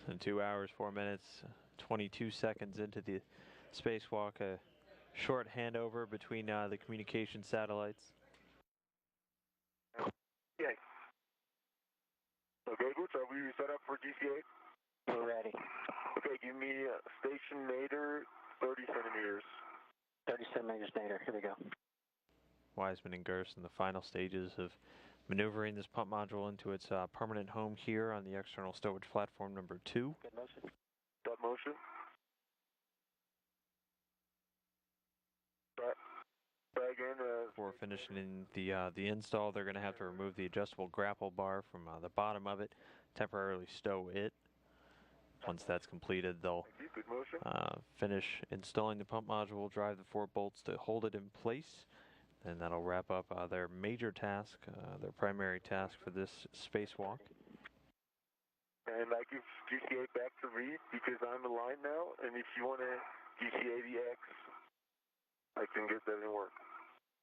And 2 hours, 4 minutes, 22 seconds into the spacewalk, a short handover between the communication satellites. Yeah. Okay, Boots, are we set up for GCA? We're ready. Okay, give me station nadir, 30 centimeters. 30 centimeters nadir, here we go. Wiseman and Gerst in the final stages of maneuvering this pump module into its permanent home here on the external stowage platform number 2. Good motion. Start motion. Before finishing the install, they're going to have to remove the adjustable grapple bar from the bottom of it, temporarily stow it. Once that's completed, they'll finish installing the pump module, drive the 4 bolts to hold it in place, and that'll wrap up their major task, their primary task for this spacewalk. And I give GCA back to Reed because I'm aligned now, and if you want to GCA the X, I can get that in work.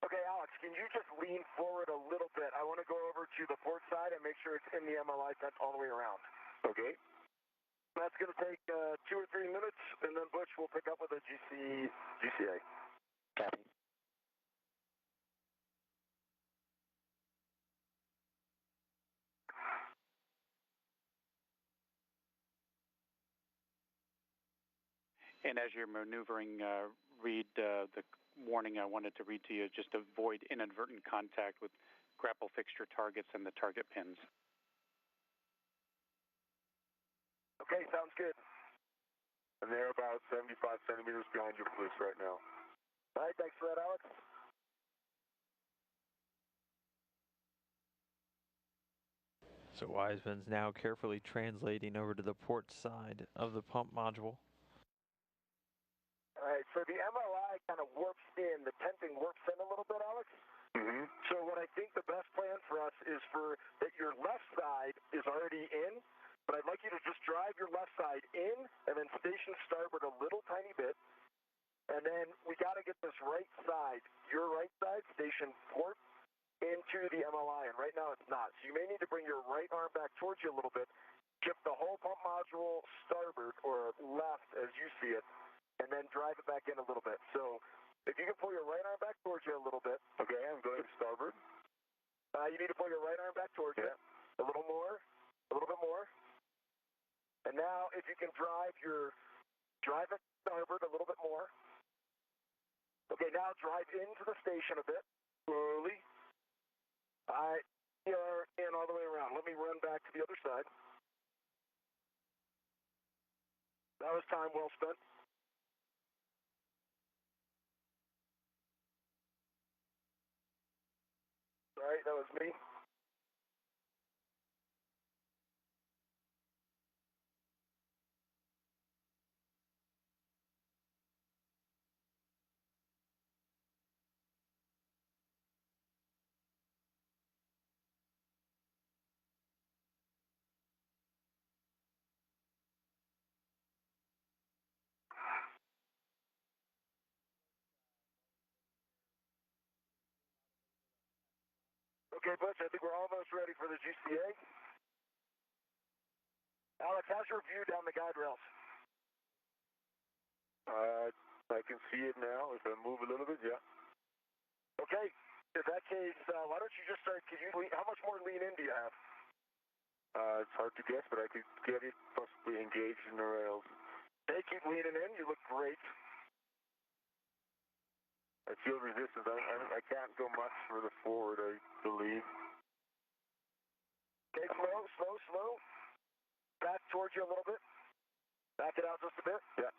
Okay, Alex, can you just lean forward a little bit? I want to go over to the port side and make sure it's in the MLI fence all the way around. Okay. That's going to take 2 or 3 minutes, and then Butch will pick up with a GCA. Copy. And as you're maneuvering, read the warning I wanted to read to you, just avoid inadvertent contact with grapple fixture targets and the target pins. Okay, sounds good. And they're about 75 centimeters behind your police right now. All right, thanks for that, Alex. So Wiseman's now carefully translating over to the port side of the pump module. All right, so the MLI kind of warps in, the tenting warps in a little bit, Alex. Mm-hmm. So what I think the best plan for us is for that your left side is already in, but I'd like you to just drive your left side in and then station starboard a little tiny bit. And then we got to get this right side, your right side, station port, into the MLI. And right now it's not. So you may need to bring your right arm back towards you a little bit, shift the whole pump module starboard or left as you see it, and then drive it back in a little bit. So if you can pull your right arm back towards you a little bit. Okay, I'm going starboard. You need to pull your right arm back towards you. A little more, a little bit more. And now, if you can drive it starboard a little bit more. Okay, now drive into the station a bit, slowly. All right, you're in all the way around. Let me run back to the other side. That was time well spent. Sorry, that was me. Okay, Butch, I think we're almost ready for the GCA. Alex, how's your view down the guide rails? I can see it now. If I move a little bit, yeah. Okay, in that case, why don't you just start, how much more lean in do you have? It's hard to guess, but I could get it possibly engaged in the rails. Hey, keep leaning in. You look great. I feel resistance. I can't go much further forward, I believe. Okay, slow. Back towards you a little bit. Back it out just a bit. Yeah.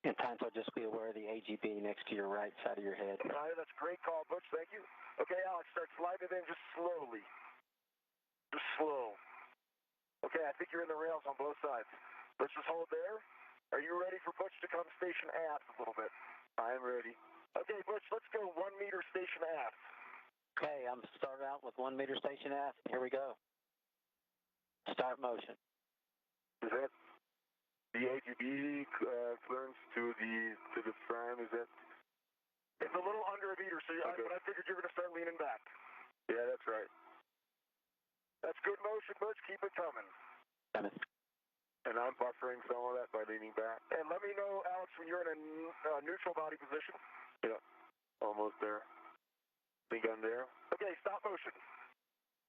In time, so just be aware of the AGB next to your right side of your head. All right, that's a great call, Butch. Thank you. Okay, Alex, start sliding it in just slowly. Just slow. Okay, I think you're in the rails on both sides. Let's just hold there. Are you ready for Butch to come station aft a little bit? I am ready. Okay, Butch, let's go 1 meter station aft. Okay, I'm starting out with 1 meter station aft. Here we go. Start motion. Is that the AGB clearance to the fan? Is that? It's a little under a meter, so okay. But I figured you're going to start leaning back. Yeah, that's right. That's good motion, Butch. Keep it coming. And I'm buffering some of that by leaning back. And let me know, Alex, when you're in a neutral body position. Yeah, almost there. Think I'm there. Okay, stop motion.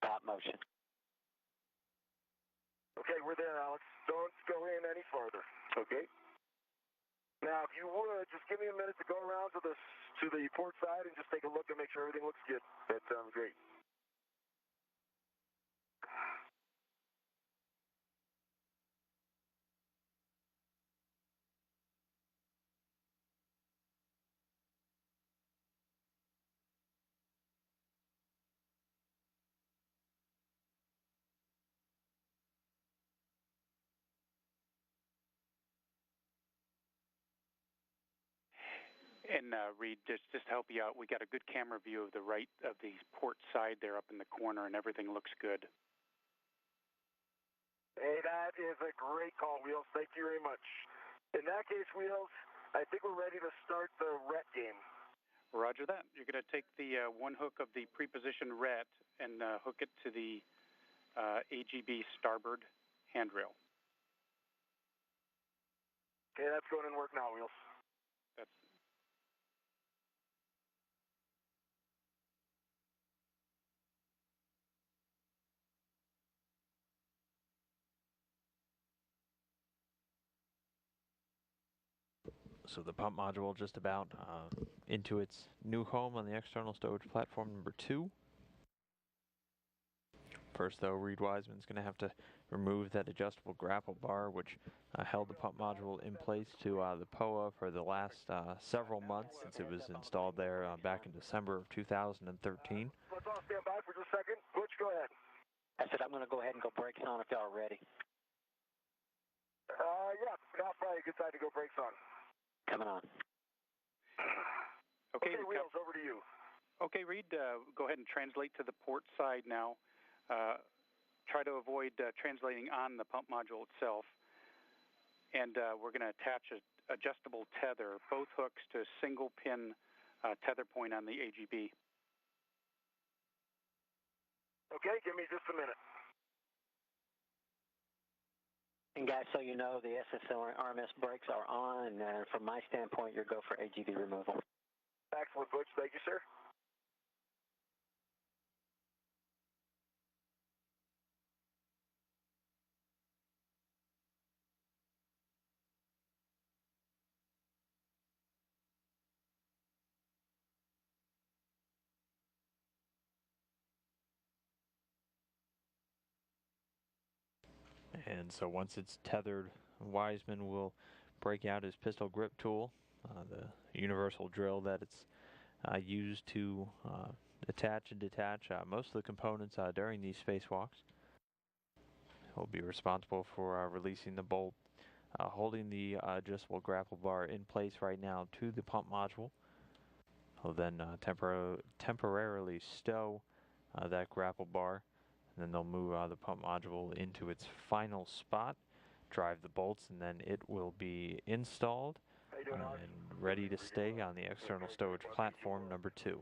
Stop motion. Okay, we're there, Alex. Don't go in any farther. Okay. Now, if you would, just give me a minute to go around to the port side and just take a look and make sure everything looks good. That sounds great. And Reed, just to help you out, we got a good camera view of the right of the port side there up in the corner, and everything looks good. Hey, that is a great call, Wheels. Thank you very much. In that case, Wheels, I think we're ready to start the RET game. Roger that. You're going to take the one hook of the pre-positioned RET and hook it to the AGB starboard handrail. Okay, that's going in work now, Wheels. That's So the pump module just about into its new home on the external stowage platform number 2. First though, Reed Wiseman's going to have to remove that adjustable grapple bar which held the pump module in place to the POA for the last several months since it was installed there back in December of 2013. Let's all stand by for just a second. Butch, go ahead. I said I'm going to go ahead and go brakes on if y'all are ready. Yeah, now's probably a good time to go brakes on. Coming on. okay. Wheels, over to you. Okay, Reed, go ahead and translate to the port side now. Try to avoid translating on the pump module itself. And we're going to attach an adjustable tether, both hooks, to a single pin tether point on the AGB. Okay, give me just a minute. And guys, so you know, the SSL RMS brakes are on, and from my standpoint, you're go for AGB removal. Excellent, Butch. Thank you, sir. And so once it's tethered, Wiseman will break out his pistol grip tool, the universal drill that it's used to attach and detach most of the components during these spacewalks. He'll be responsible for releasing the bolt, holding the adjustable grapple bar in place right now to the pump module. He'll then temporarily stow that grapple bar, and then they'll move the pump module into its final spot, drive the bolts, and then it will be installed and ready to stay on the external stowage platform number 2.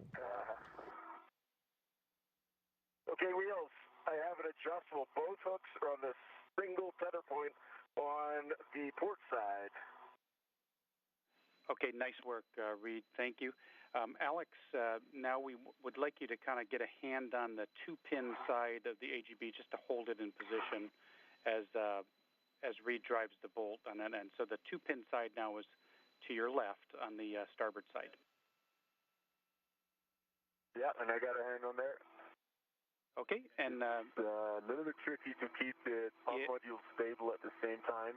Okay, Wheels, I have an adjustable. Both hooks are on the single tether point on the port side. Okay, nice work, Reed. Thank you. Alex, now we would like you to kind of get a hand on the 2-pin side of the AGB just to hold it in position as Reed drives the bolt on that end. So the 2-pin side now is to your left on the starboard side. Yeah, and I got a hand on there. Okay, and it's a little bit tricky to keep the pump module stable at the same time.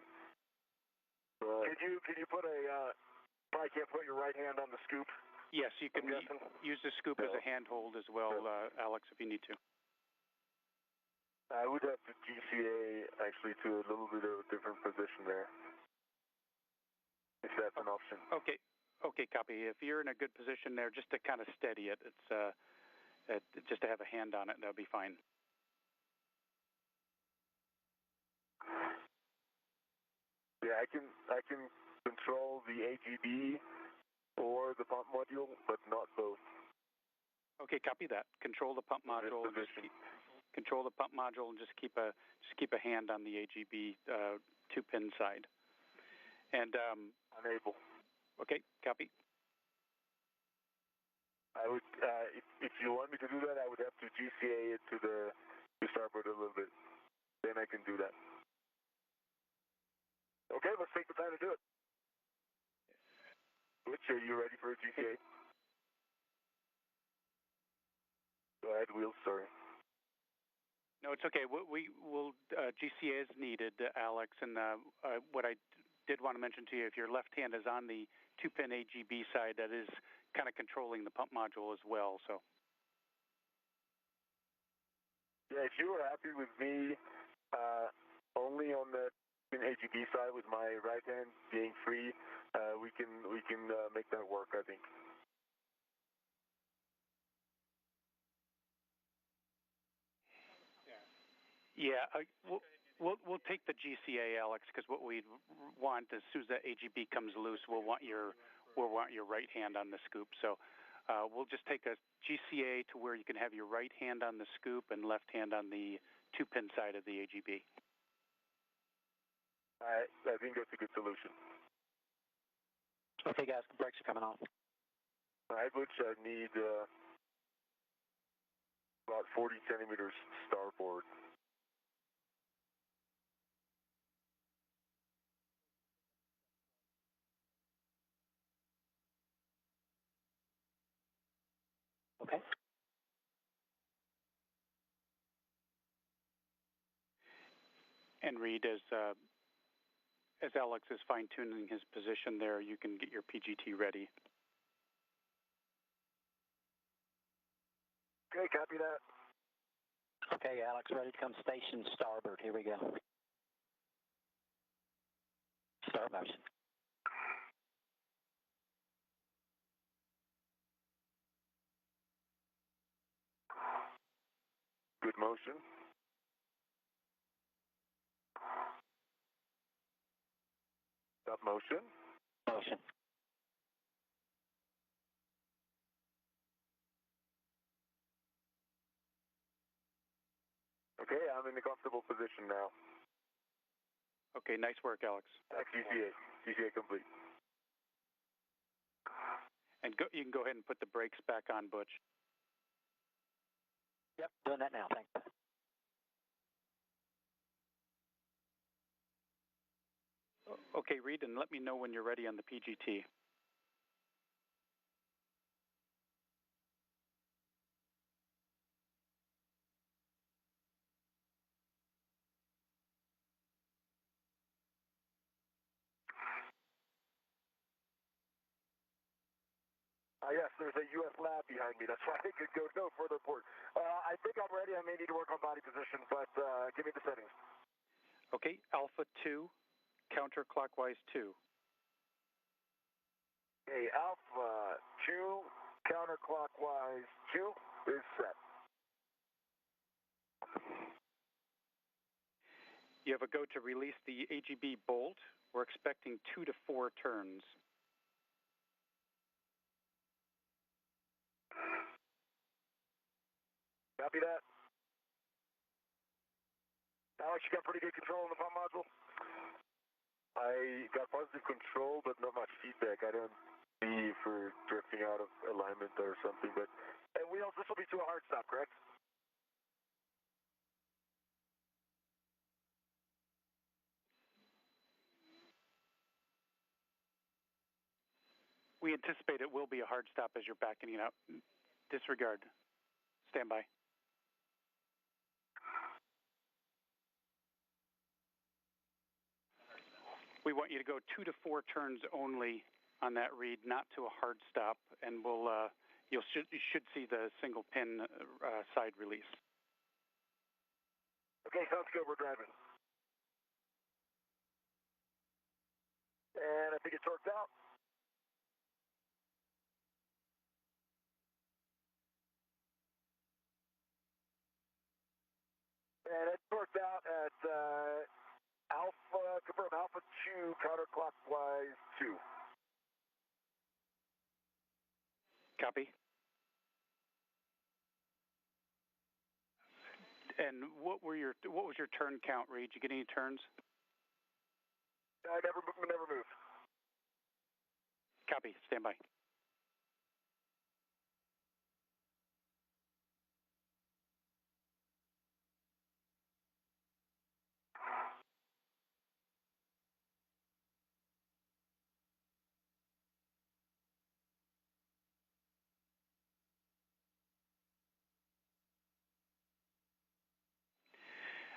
But could you put a? Probably can't put your right hand on the scoop. Yes, you can use the scoop as a handhold as well, Alex, if you need to. I would have to GCA actually to a little bit of a different position there, if that's an option. Okay, copy. If you're in a good position there, just to kind of steady it, it's just to have a hand on it, that'll be fine. Yeah, I can control the AGB or the pump module, but not both. Okay, copy that. Control the pump module. Control the pump module and just keep a hand on the AGB two-pin side. And unable. Okay, copy. I would, if you want me to do that, I would have to GCA it to the starboard a little bit. Then I can do that. Okay, let's take the time to do it. Which, are you ready for a GCA? Go ahead, Wheels, sorry. No, it's okay. We will GCA as needed, Alex. And what I did want to mention to you, if your left hand is on the two-pin AGB side, that is kind of controlling the pump module as well. So. Yeah, if you were happy with me only on the AGB side with my right hand being free, we can make that work, I think. Yeah, we'll take the GCA, Alex, because what we want as soon as that AGB comes loose, we'll want your right hand on the scoop. So we'll just take a GCA to where you can have your right hand on the scoop and left hand on the two-pin side of the AGB. I think that's a good solution. Okay, guys, the brakes are coming on. All right, Butch, I need about 40 centimeters starboard. Okay. And Reed, as Alex is fine-tuning his position there, you can get your PGT ready. Okay, copy that. Okay, Alex, ready to come station starboard. Here we go. Start motion. Good motion. Stop motion. Motion. Okay, I'm in a comfortable position now. Okay, nice work, Alex. GCA complete. And you can go ahead and put the brakes back on, Butch. Yep, doing that now, thanks. Okay, Reed, and let me know when you're ready on the PGT. Yes, there's a U.S. lab behind me. That's why I could go no further port. I think I'm ready. I may need to work on body position, but give me the settings. Okay, Alpha 2, counterclockwise 2. Okay, Alpha 2, counterclockwise 2 is set. You have a go to release the AGB bolt. We're expecting 2 to 4 turns. Copy that. Alex, you got pretty good control on the pump module? I got positive control, but not much feedback. I don't see for drifting out of alignment or something, but... And Wheels, this will be to a hard stop, correct? We anticipate it will be a hard stop as you're backing it out. Disregard. Stand by. We want you to go 2 to 4 turns only on that read, not to a hard stop, and you should see the single pin side release. Okay, sounds good. We're driving. And I think it's torqued out. And it's torqued out at confirm Alpha 2, counterclockwise 2. Copy. And what was your turn count, Reed? Did you get any turns? I never move. Copy. Stand by.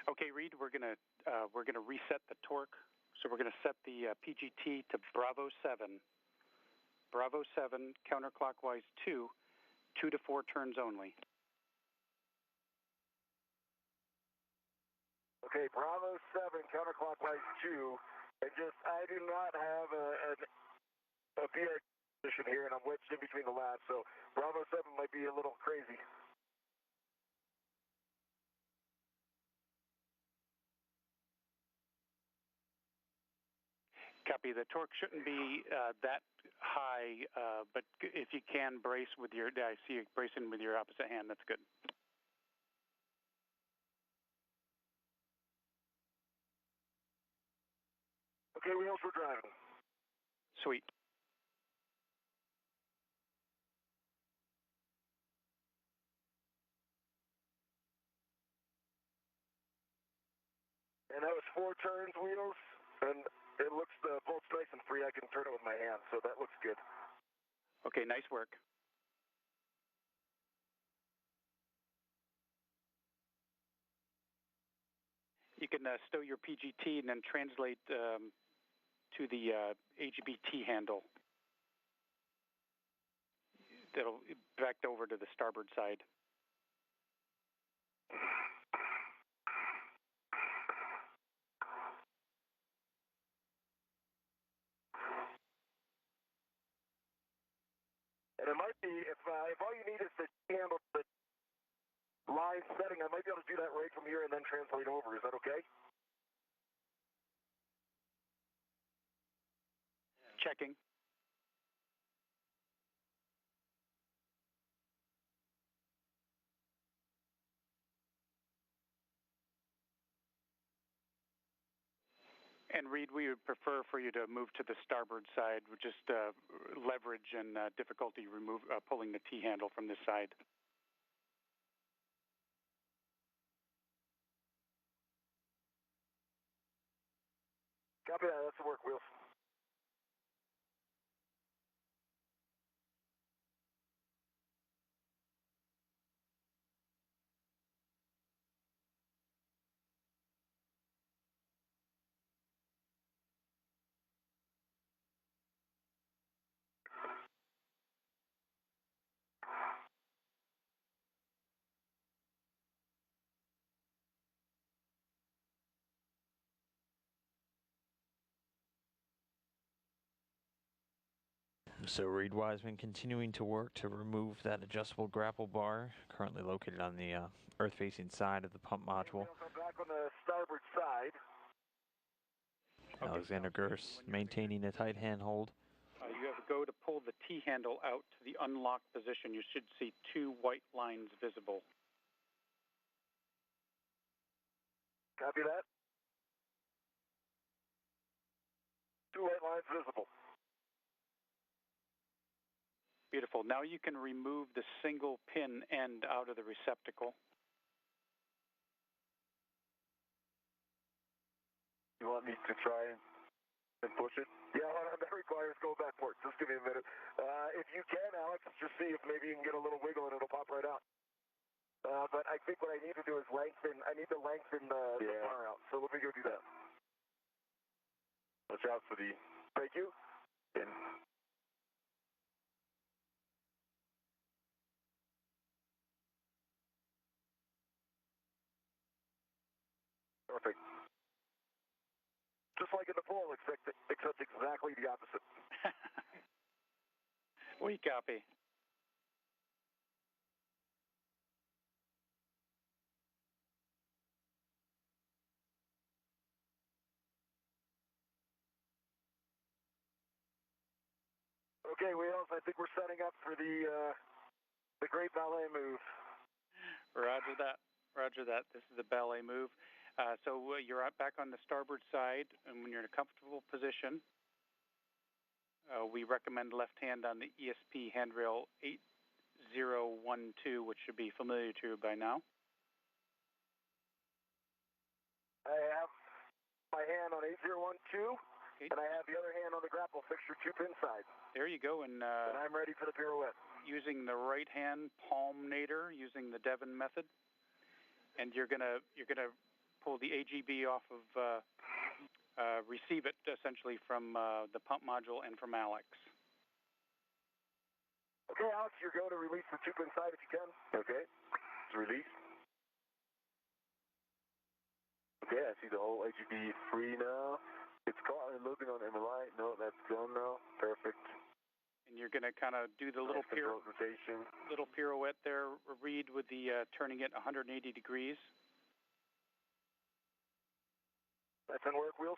Okay, Reed, we're gonna reset the torque. So we're gonna set the PGT to Bravo 7. Bravo 7 counterclockwise 2 to 4 turns only. Okay, Bravo 7 counterclockwise 2. I do not have a BR position here, and I'm wedged in between the labs, so Bravo 7 might be a little crazy. Copy. The torque shouldn't be that high, but if you can brace with your, I see you bracing with your opposite hand, that's good. Okay, wheels, we're driving. Sweet. And that was 4 turns, wheels, and it looks, the bolt's nice and free. I can turn it with my hand, so that looks good. Okay, nice work. You can stow your PGT and then translate to the AGBT handle. That'll back over to the starboard side. And it might be, if all you need is the handle, the line setting, I might be able to do that right from here and then translate over. Is that okay? Checking. And Reed, we would prefer for you to move to the starboard side with just leverage and difficulty pulling the T-handle from this side. Copy that. That's the work, wheels. So Reed Wiseman continuing to work to remove that adjustable grapple bar, currently located on the earth-facing side of the pump module. I'm back on the starboard side. Okay. Alexander Gers maintaining a tight handhold. You have to go to pull the T-handle out to the unlocked position. You should see 2 white lines visible. Copy that. 2 white lines visible. Beautiful. Now you can remove the single pin end out of the receptacle. You want me to try and push it? Yeah, that requires go back work. Just give me a minute. If you can, Alex, just see if maybe you can get a little wiggle and it'll pop right out. But I think what I need to do is I need to lengthen the bar out. So let me go do that. Watch out for the... Thank you. In. Perfect. Just like in the pool, except exactly the opposite. We copy. Okay, Wheels, I think we're setting up for the great ballet move. Roger that. Roger that. This is the ballet move. So you're back on the starboard side, and when you're in a comfortable position, we recommend left hand on the ESP handrail 8012, which should be familiar to you by now. I have my hand on 8012, okay, and I have the other hand on the grapple fixture 2-pin side. There you go, and I'm ready for the pirouette. Using the right hand palm-nator, using the Devon method, and you're gonna pull the AGB off of, receive it essentially from the pump module and from Alex. Okay, Alex, you're going to release the 2-pin side if you can. Okay, it's released. Okay, I see the whole AGB free now. It's caught and looping on MLI. No, that's gone now. Perfect. And you're going to kind of do the little pirouette there, Reed, with the turning it 180 degrees. That's on work wheels.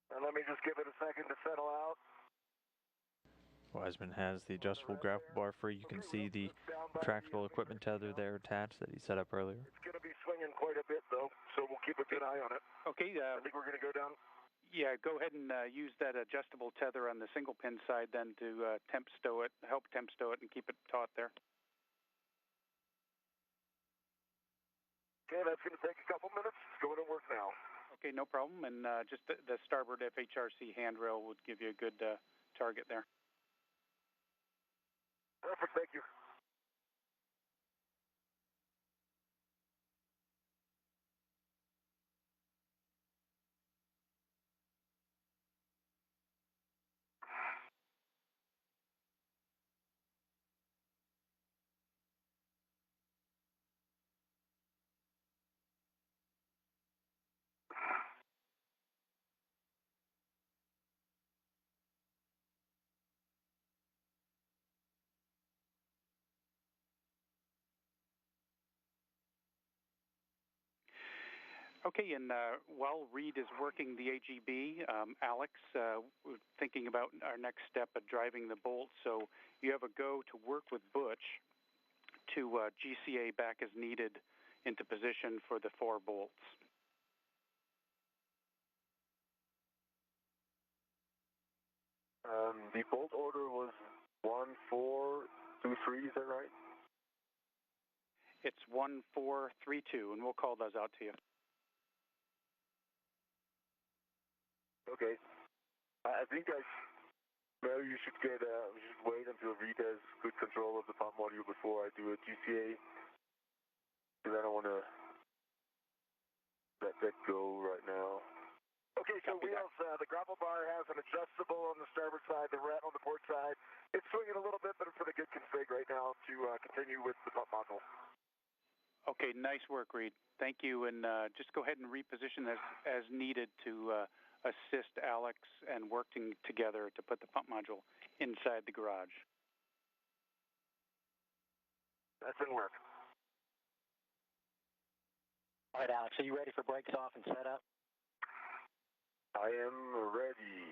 And let me just give it a second to settle out. Wiseman has the adjustable grapple bar free. You can see the retractable equipment tether there attached that he set up earlier. It's going to be swinging quite a bit, though, so we'll keep a good eye on it. Okay. I think we're going to go down. Yeah, go ahead and use that adjustable tether on the single pin side then to help temp stow it and keep it taut there. Okay, that's going to take a couple minutes. It's going to work now. Okay, no problem. And just the starboard FHRC handrail would give you a good target there. Perfect, thank you. Okay, and while Reed is working the AGB, Alex, we're thinking about our next step of driving the bolt. So you have a go to work with Butch to GCA back as needed into position for the 4 bolts. The bolt order was 1423, is that right? It's 1432, and we'll call those out to you. Okay. I think maybe you should we should wait until Reed has good control of the pump module before I do a GCA. Because I don't want to let that go right now. Okay, so wheels, the grapple bar has an adjustable on the starboard side, the rat on the port side. It's swinging a little bit, but it's in a good config right now to continue with the pump module. Okay, nice work, Reed. Thank you, and just go ahead and reposition as needed to assist Alex and working together to put the pump module inside the garage. That's in work. All right, Alex, are you ready for brakes off and set up? I am ready.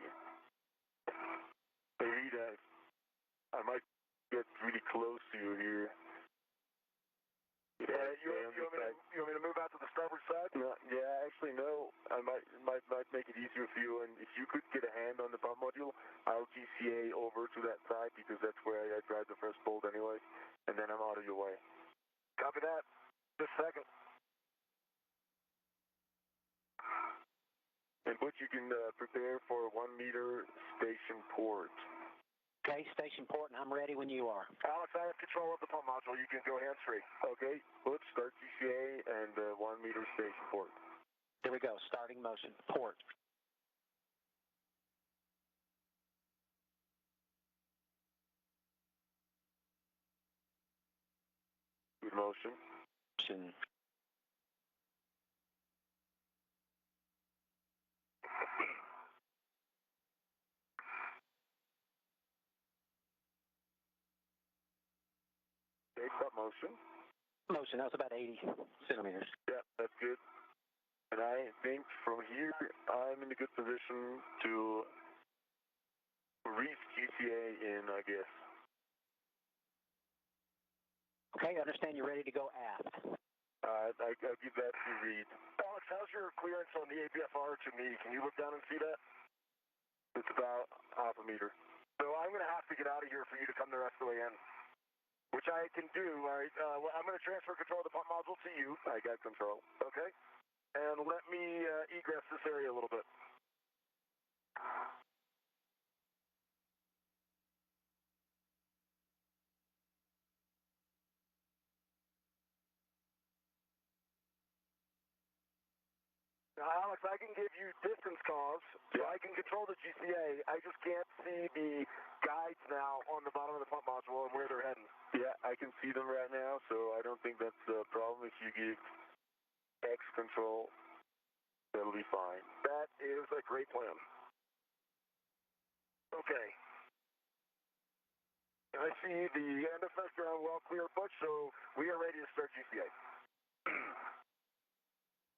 Hey, Reed, I might get really close to you here. Yeah, you want me to move out to the starboard side? No, yeah, actually, no. I might make it easier for you, and if you could get a hand on the pump module, I'll GCA over to that side because that's where I drive the first bolt anyway, and then I'm out of your way. Copy that. Just a second. And Butch, you can prepare for 1 meter station port. Okay, station port, and I'm ready when you are. Alex, I have control of the pump module. You can go hands-free. Okay, Butch, start GCA and 1 meter station port. There we go, starting motion, port. Good motion. Motion. Okay, stop motion. Motion, that was about 80 centimeters. Yeah, that's good. And I think from here, I'm in a good position I give that to Reed. Alex, how's your clearance on the APFR to me? Can you look down and see that? It's about half a meter. So I'm going to have to get out of here for you to come the rest of the way in, which I can do. All right, well, I'm going to transfer control of the pump module to you. I got control. Okay. And let me egress this area a little bit. Now, Alex, I can give you distance calls, so I can control the GCA. I just can't see the guides now on the bottom of the pump module and where they're heading. Yeah, I can see them right now, so I don't think that's the problem. If you give X control, that'll be fine. That is a great plan. Okay. I see the end effector on well clear, Butch, so we are ready to start GCA.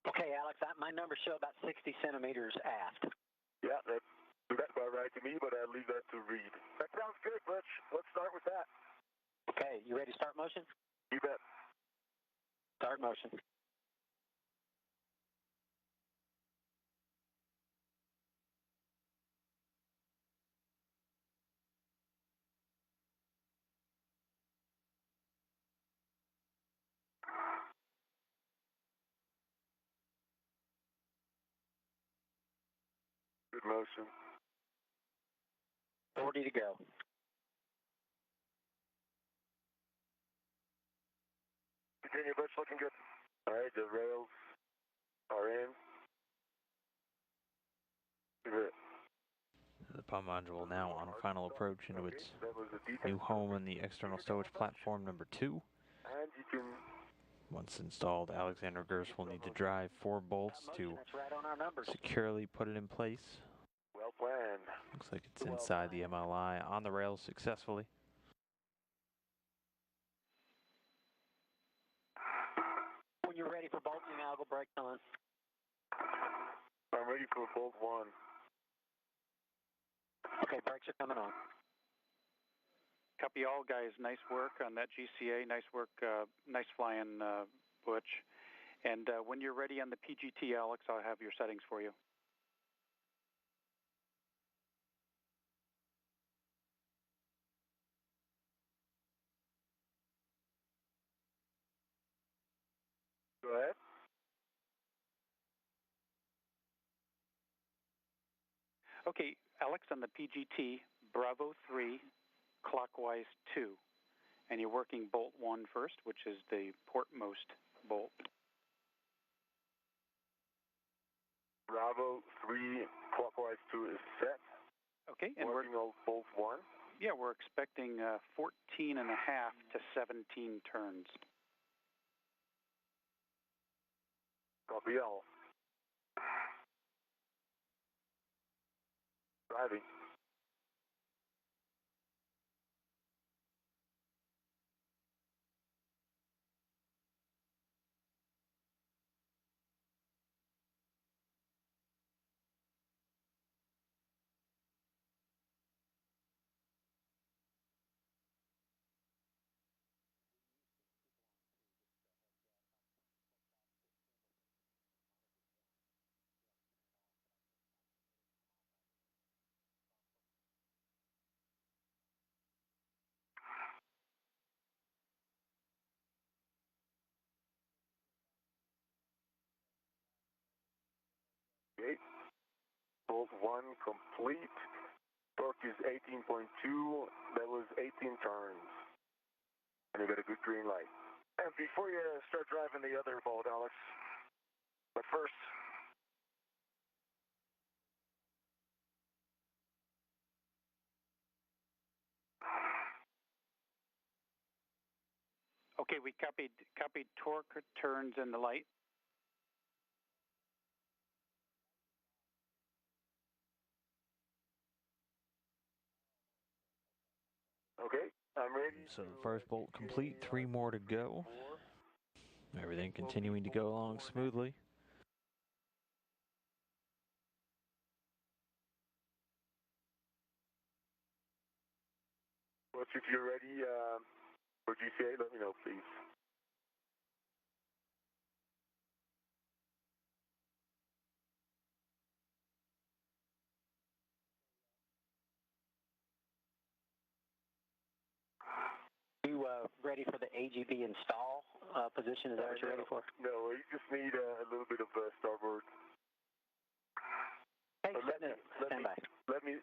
Okay, Alex, my numbers show about 60 centimeters aft. Yeah, that's about right to me, but I'll leave that to Reed. That sounds good, Butch. Let's start with that. Okay, you ready to start motion? You bet. Start motion. Good motion. 40 to go. Continue, Butch, looking good. All right, the rails are in. Good. The pump module now on final approach into its new home on the external stowage platform number 2. And you can... Once installed, Alexander Gerst will need to drive 4 bolts to securely put it in place. Well planned. Looks like it's inside the MLI on the rails successfully. When you're ready for bolting, I'll go brake on. I'm ready for bolt 1. Okay, brakes are coming on. Copy all, guys. Nice work on that GCA. Nice work. Nice flying, Butch. And when you're ready on the PGT, Alex, I'll have your settings for you. Go ahead. Okay, Alex, on the PGT, Bravo 3, clockwise 2. And you're working bolt 1 first, which is the portmost bolt. Bravo 3, clockwise 2 is set. Okay, and working on bolt 1. Yeah, we're expecting 14 and a half to 17 turns. Copy all. Driving. Okay. Bolt 1 complete. Torque is 18.2. That was 18 turns. And you got a good green light. And before you start driving the other bolt, Alex, but first, Okay, we copied torque, turns, and the light. okay, I'm ready. So the first bolt complete, 3 more to go. Everything continuing to go along smoothly. But if you're ready for GCA, let me know, please. You ready for the AGB install position? Is that what you're ready for? No, you just need a little bit of starboard. Hey, stand by. Let me.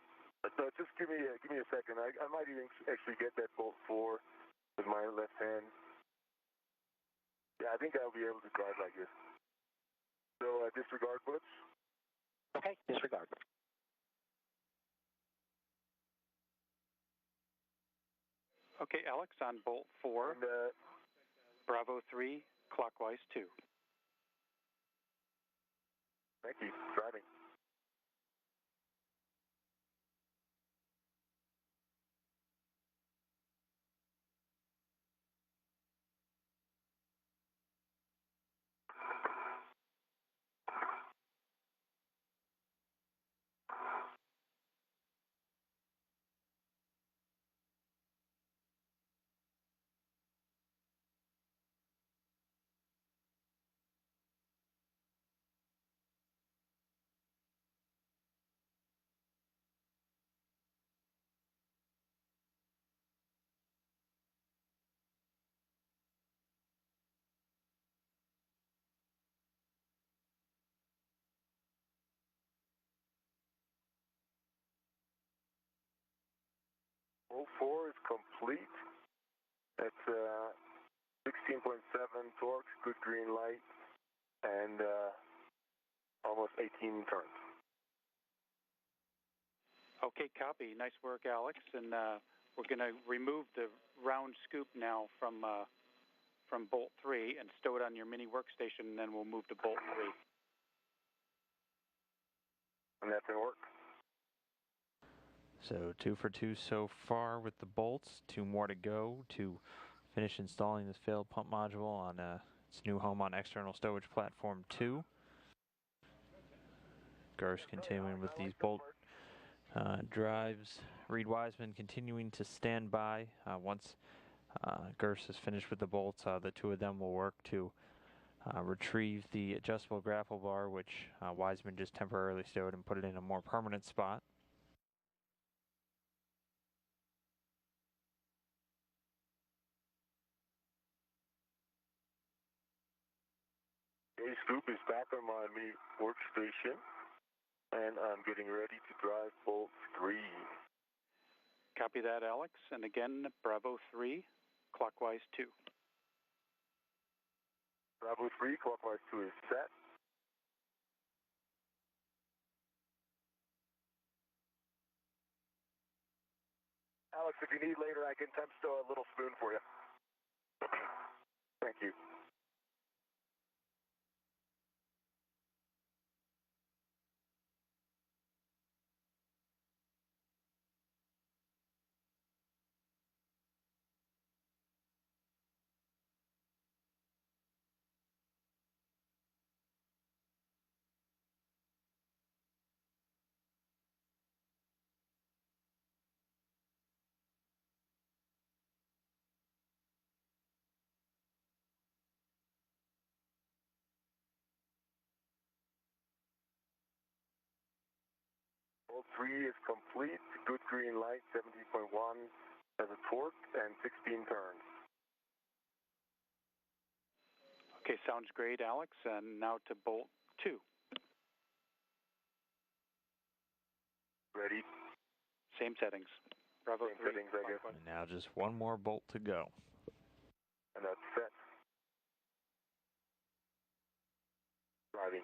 Just give me a second. I might even actually get that bolt 4 with my left hand. Yeah, I think I'll be able to drive like this. So disregard blips. Okay, disregard. Okay, Alex, on bolt 4, And, Bravo 3, clockwise 2. thank you. Driving. Bolt 4 is complete. That's 16.7 torque, good green light, and almost 18 turns. Okay, copy. Nice work, Alex. And we're going to remove the round scoop now from bolt 3 and stow it on your mini workstation, and then we'll move to bolt 3. And that's going to work. So 2 for 2 so far with the bolts. 2 more to go to finish installing this failed pump module on its new home on external stowage platform 2. Garsh continuing with these bolt drives. Reed Wiseman continuing to stand by. Once Gersh is finished with the bolts, the two of them will work to retrieve the adjustable grapple bar, which Wiseman just temporarily stowed, and put it in a more permanent spot. Okay, scoop is back on my mini workstation, and I'm getting ready to drive bolt 3. Copy that, Alex. And again, Bravo 3, clockwise 2. Bravo 3, clockwise 2 is set. Alex, if you need later, I can temp stow a little spoon for you. Thank you. Bolt 3 is complete. Good green light, 17.1 as a torque, and 16 turns. Okay, sounds great, Alex. And now to bolt 2. Ready? Same settings. Bravo Same 3. settings, I guess. And now just one more bolt to go. And that's set. Driving.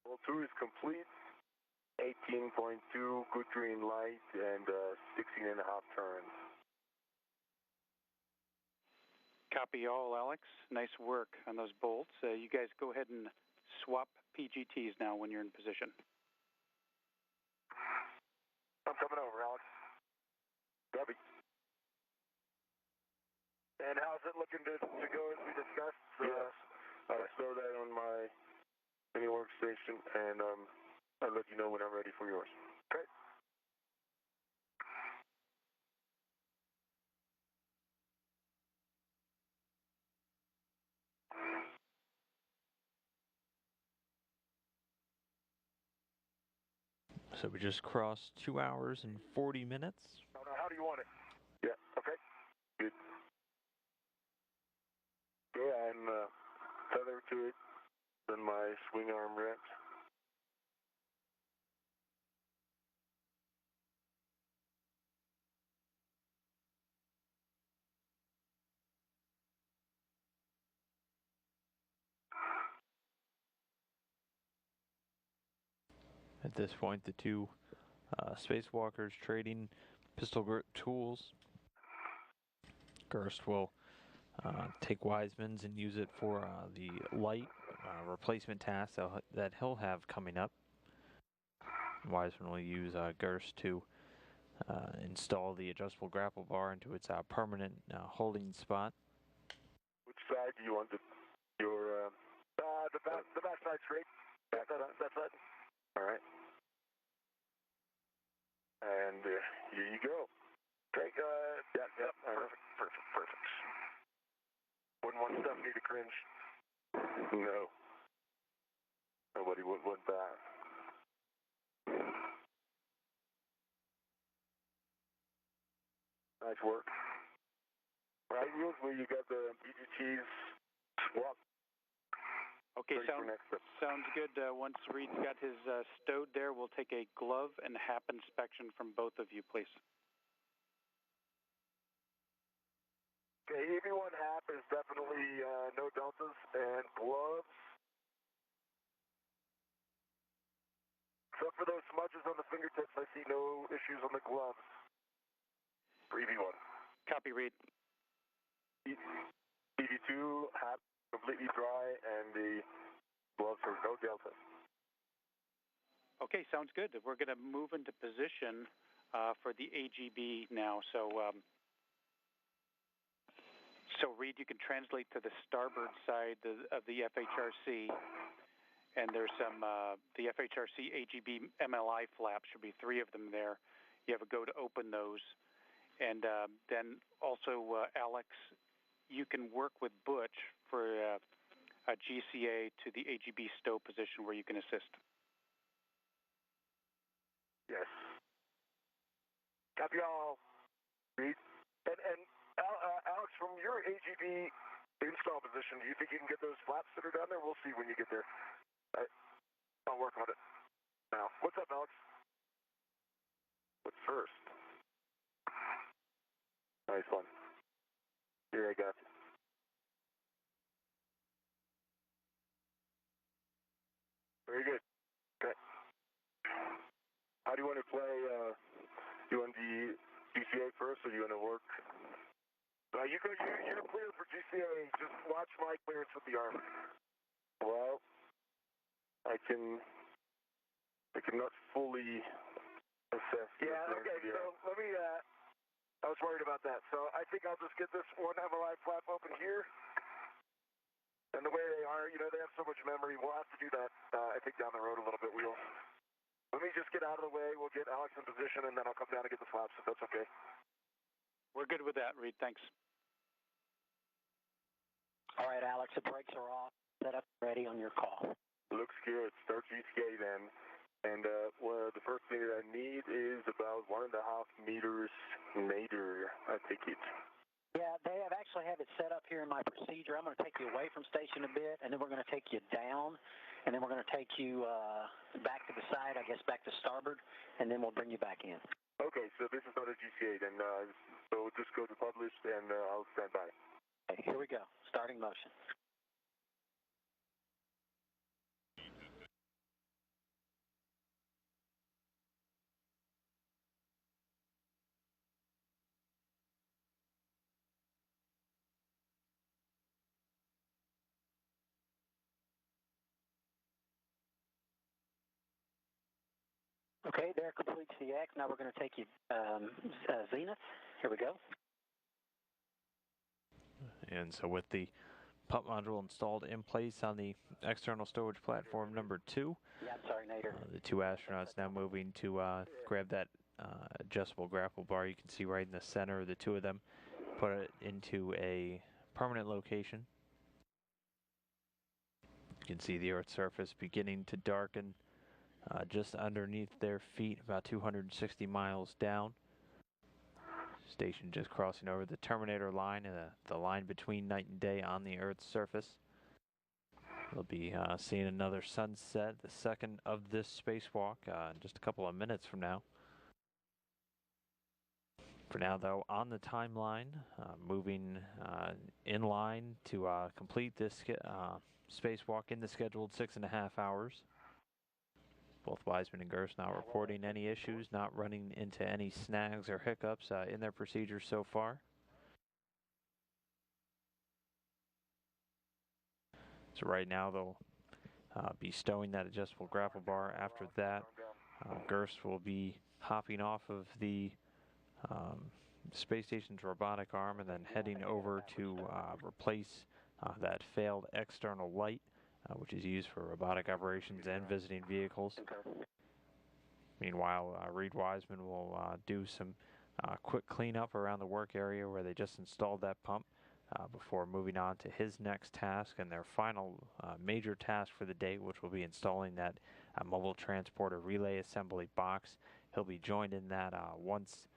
Bolt 2 is complete. 18.2, good green light, and 16 and a half turns. Copy all, Alex. Nice work on those bolts. You guys go ahead and swap PGTs now when you're in position. I'm coming over, Alex. Copy. And how's it looking to go as we discussed? I store that on my mini workstation, and I'll let you know when I'm ready for yours. Okay. So we just crossed 2 hours and 40 minutes. Oh, no, how do you want it? Yeah. Okay. Good. Yeah, I'm tethered to it, then my swing arm wraps. At this point, the two spacewalkers trading pistol grip tools. Gerst will take Wiseman's and use it for the light replacement task that he'll have coming up. Wiseman will use Gerst to install the adjustable grapple bar into its permanent holding spot. Which side do you want your The back side's great. That's it. all right. And here you go. Okay, Yeah. perfect. Wouldn't want Stephanie to cringe. No. Nobody would want that. Nice work. Right, Rules, where you got the BGT's swap. Okay, Ready for next step. sounds good. Once Reed's got his stowed there, we'll take a glove and HAP inspection from both of you, please. Okay, EV1 HAP is definitely no deltas, and gloves. Except for those smudges on the fingertips, I see no issues on the gloves. For EV1. Copy, Reed. EV2 HAP completely dry, and the gloves are no delta. Okay, sounds good. We're going to move into position for the AGB now. So Reed, you can translate to the starboard side of the FHRC, and there's some the FHRC AGB MLI flaps. Should be 3 of them there. You have a go to open those, and then also Alex, you can work with Butch for a GCA to the AGB stow position where you can assist. Yes. Copy all. Reed. And Alex, from your AGB install position, do you think you can get those flaps that are down there? We'll see when you get there. I'll work on it now. What's up, Alex? What's first? Nice one. Here, I got you. Very good. Okay. How do you want to play? You want the GCA first, or do you want to work? You're clear for GCA. Just watch my clearance with the Army. Well, I cannot fully assess. Yeah, okay, so let me, I was worried about that. So I think I'll just get this one MLI flap open here. And the way they are, they have so much memory. We'll have to do that, I think, down the road a little bit, Wheel. Let me just get out of the way. We'll get Alex in position, and then I'll come down and get the flaps, if that's okay. We're good with that, Reed. Thanks. All right, Alex, the brakes are off. Set up ready on your call. Looks good. Start GCA then. And well, the first thing that I need is about 1.5 meters nadir, I take it. Yeah, they actually have it set up here in my procedure. I'm going to take you away from station a bit, and then we're going to take you down, and then we're going to take you back to the side, I guess back to starboard, and then we'll bring you back in. Okay, so this is not a GCA then. So just go to published, and I'll stand by. Okay, here we go. Starting motion. Okay, there completes the X. Now we're going to take you zenith. Here we go. And so with the pump module installed in place on the external stowage platform number 2, Yeah, I'm sorry, Nader. the 2 astronauts now moving to grab that adjustable grapple bar. You can see right in the center, the 2 of them put it into a permanent location. You can see the Earth's surface beginning to darken just underneath their feet, about 260 miles down. Station just crossing over the terminator line, the line between night and day on the Earth's surface. We'll be seeing another sunset, the second of this spacewalk, in just a couple of minutes from now. For now, though, on the timeline, moving in line to complete this spacewalk in the scheduled 6.5 hours. Both Wiseman and Gerst not reporting any issues, not running into any snags or hiccups in their procedures so far. So right now they'll be stowing that adjustable grapple bar. After that, Gerst will be hopping off of the space station's robotic arm and then heading over to replace that failed external light, which is used for robotic operations and visiting vehicles. Meanwhile, Reed Wiseman will do some quick cleanup around the work area where they just installed that pump before moving on to his next task and their final major task for the day, which will be installing that mobile transporter relay assembly box. He'll be joined in that once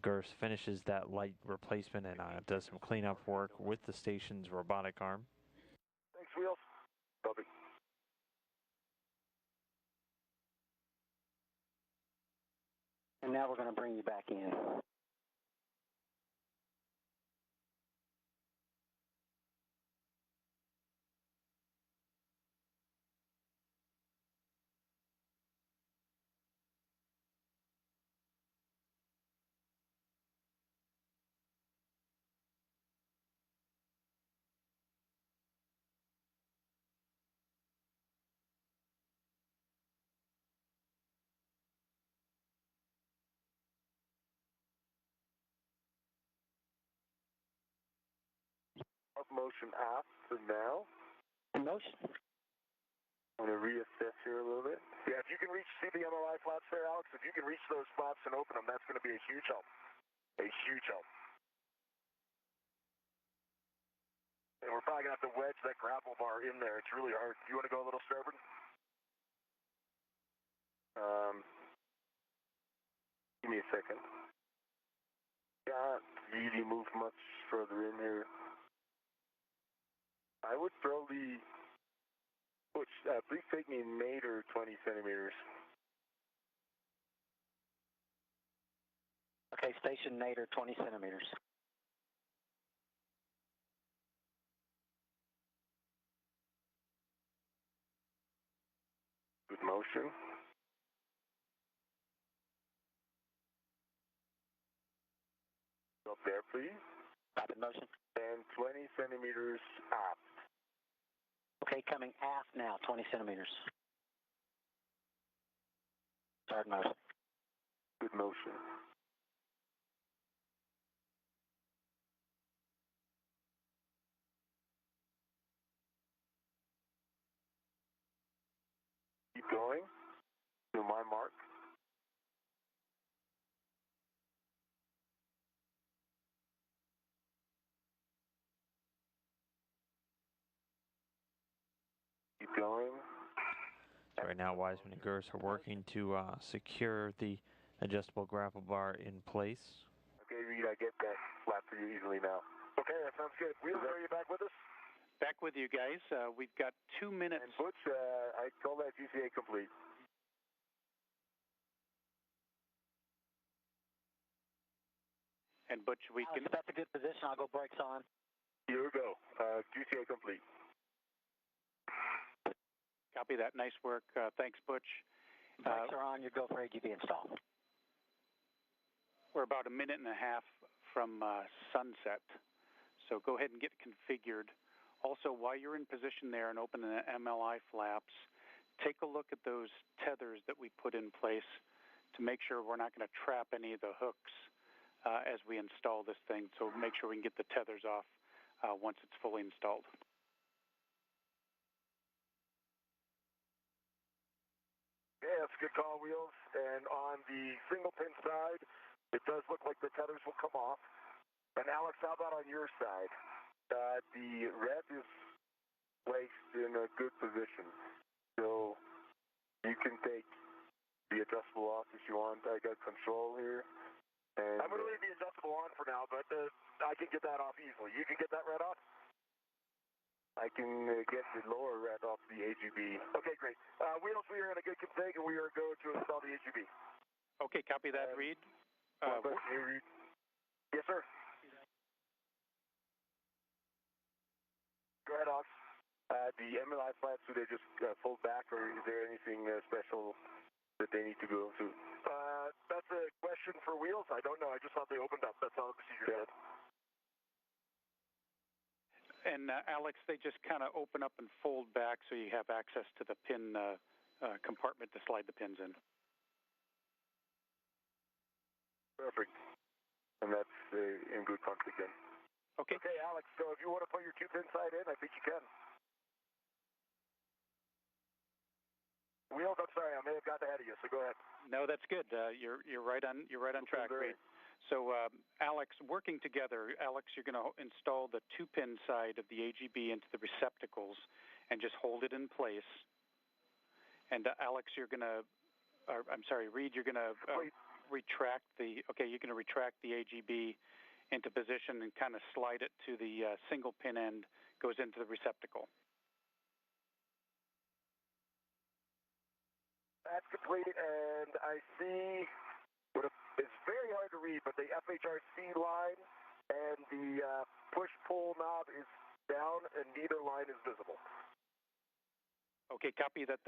Gerst finishes that light replacement and does some cleanup work with the station's robotic arm. Thanks, Wheels. Copy. And now we're going to bring you back in. Up motion aft for now. Motion. I'm going to reassess here a little bit. Yeah, if you can see the MOI flaps there, Alex, if you can reach those flaps and open them, that's going to be a huge help. A huge help. And we're probably going to have to wedge that grapple bar in there. It's really hard. You want to go a little starboard? Give me a second. Can't really move much further in here. I would probably push, please take me Nader 20 centimeters. Okay, station Nader 20 centimeters. Good motion. Up there, please. Rapid motion. And 20 centimeters aft. Okay, coming aft now, 20 centimeters. Start motion. Good motion. Keep going to my mark. Keep going. So right now, Wiseman and Gerst are working to secure the adjustable grapple bar in place. Okay, Reed, I get that flat for you easily now. Okay, that sounds good. Wheels, are you back with us? Back with you guys. We've got 2 minutes. And Butch, I call that GCA complete. And Butch, we Alex, can... if that's a good position, I'll go brakes on. Here we go. GCA complete. Copy that. Nice work. Thanks, Butch. Brakes are on. You go for AGV install. We're about 1.5 minutes from sunset, so go ahead and get configured. Also, while you're in position there and opening the MLI flaps, take a look at those tethers that we put in place to make sure we're not going to trap any of the hooks as we install this thing. So make sure we can get the tethers off once it's fully installed. Yeah, that's a good call, Wheels. And on the single pin side, it does look like the tethers will come off. And Alex, how about on your side? The red is placed in a good position. So you can take the adjustable off if you want. I got control here. And I'm going to leave the adjustable on for now, but I can get that off easily. You can get that red off? I can get the lower red off the AGB. Okay, great. Wheels, we are in a good config, and we are going to install the AGB. Okay, copy that, Reed. Reed. Yes, sir. Go ahead, Ox. The MLI flaps, do they just fold back, or is there anything special that they need to go through? That's a question for Wheels. I don't know. I just thought they opened up. That's all the procedure said. And Alex, they just kind of open up and fold back so you have access to the pin compartment to slide the pins in. Perfect. And that's in good config then. Okay. Okay, Alex, so if you want to put your 2-pin side in, I think you can. Wheels, I'm sorry, I may have got ahead of you, so go ahead. No, that's good. You're right on track, Reed. So, Alex, working together, Alex, you're going to install the 2-pin side of the AGB into the receptacles and just hold it in place. And Alex, you're going to, Reed, you're going to retract the AGB into position and kind of slide it to the single pin end, goes into the receptacle. That's complete, and I see it's very hard to read, but the FHRC line and the push-pull knob is down, and neither line is visible. Okay, copy that.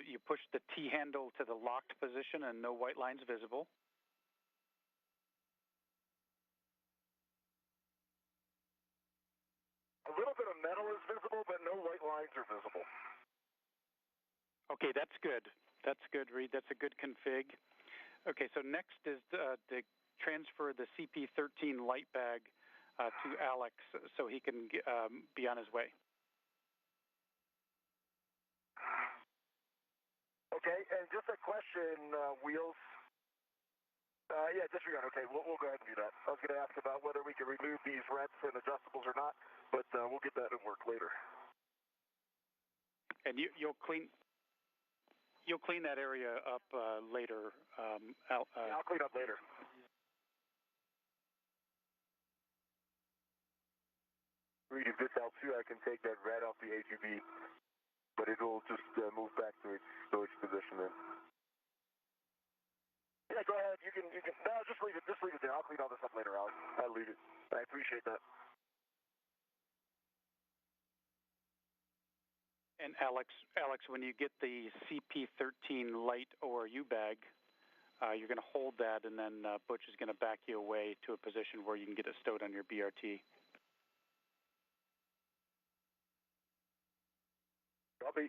You push the T handle to the locked position, and no white lines visible. A little bit of metal is visible, but no white lines are visible. Okay, that's good. That's good, Reed. That's a good config. Okay, so next is to transfer the CP13 light bag to Alex so he can be on his way. Okay, and just a question, Wheels. Yeah, disregard. Okay, we'll go ahead and do that. I was going to ask about whether we can remove these reds and adjustables or not, but we'll get that in work later. And you'll clean that area up later. Yeah, I'll clean up later. Reed, if this helps you, I can take that red off the AGB, but it'll just move back to its storage position then. Yeah, go ahead. You can. No, just leave it. Just leave it there. I'll clean all this up later, Alex. I'll leave it. I appreciate that. And Alex, when you get the CP13 light ORU bag, you're going to hold that, and then Butch is going to back you away to a position where you can get it stowed on your BRT. Copy.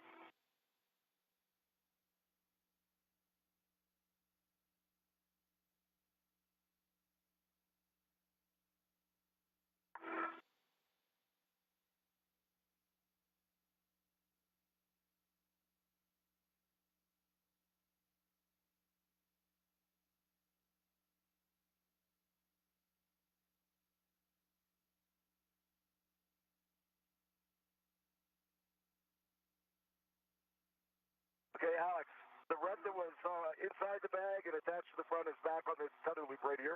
Okay, Alex, the red that was inside the bag and attached to the front is back on this tether loop right here.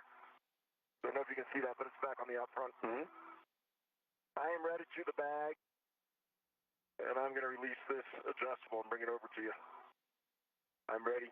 I don't know if you can see that, but it's back on the out front. Mm-hmm. I am ready to the bag, and I'm going to release this adjustable and bring it over to you. I'm ready.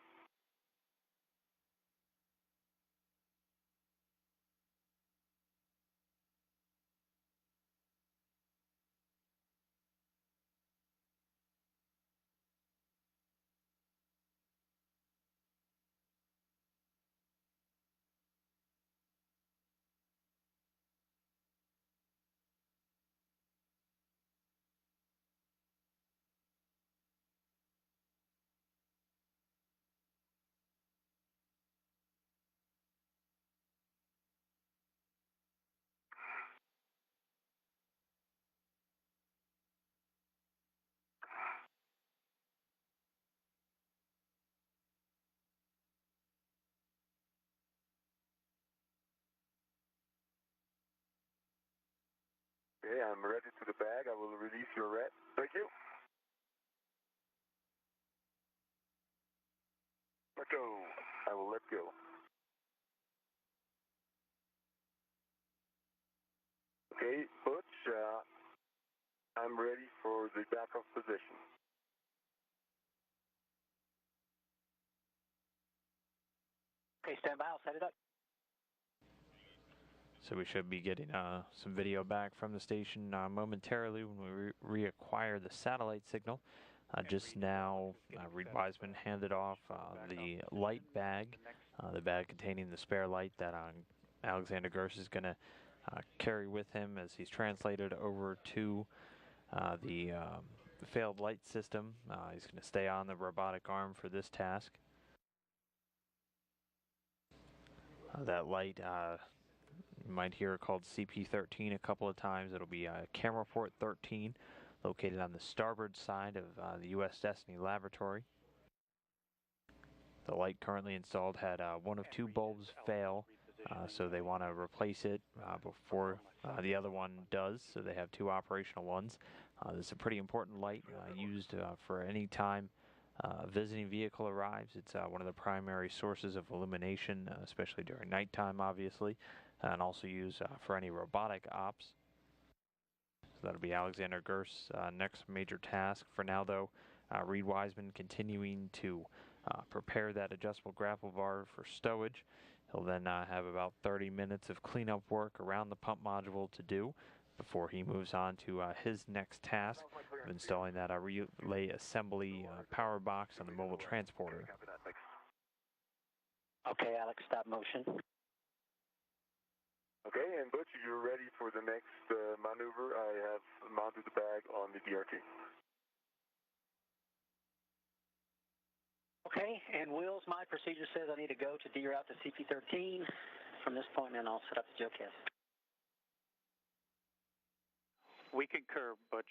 Okay, I'm ready to the bag. I will release your red. Thank you. Let go. I will let go. Okay, Butch, I'm ready for the backup position. Okay, stand by. I'll set it up. So we should be getting some video back from the station momentarily when we reacquire the satellite signal. Just now, Reed Wiseman handed off the light bag, the bag containing the spare light that Alexander Gerst is going to carry with him as he's translated over to the failed light system. He's going to stay on the robotic arm for this task. That light, you might hear it called CP13 a couple of times. It'll be Camera Port 13, located on the starboard side of the U.S. Destiny Laboratory. The light currently installed had one of two bulbs fail, so they want to replace it before the other one does, so they have two operational ones. This is a pretty important light used for any time a visiting vehicle arrives. It's one of the primary sources of illumination, especially during nighttime, obviously, and also used for any robotic ops. So that'll be Alexander Gerst's next major task. For now, though, Reed Wiseman continuing to prepare that adjustable grapple bar for stowage. He'll then have about 30 minutes of cleanup work around the pump module to do before he moves on to his next task of installing that relay assembly power box on the mobile transporter. Okay, Alex, stop motion. Okay, and Butch, you're ready for the next maneuver. I have mounted the bag on the DRT. Okay, and Wills, my procedure says I need to go to deroute to CP13. From this point, then I'll set up the JOCAS. We concur, Butch.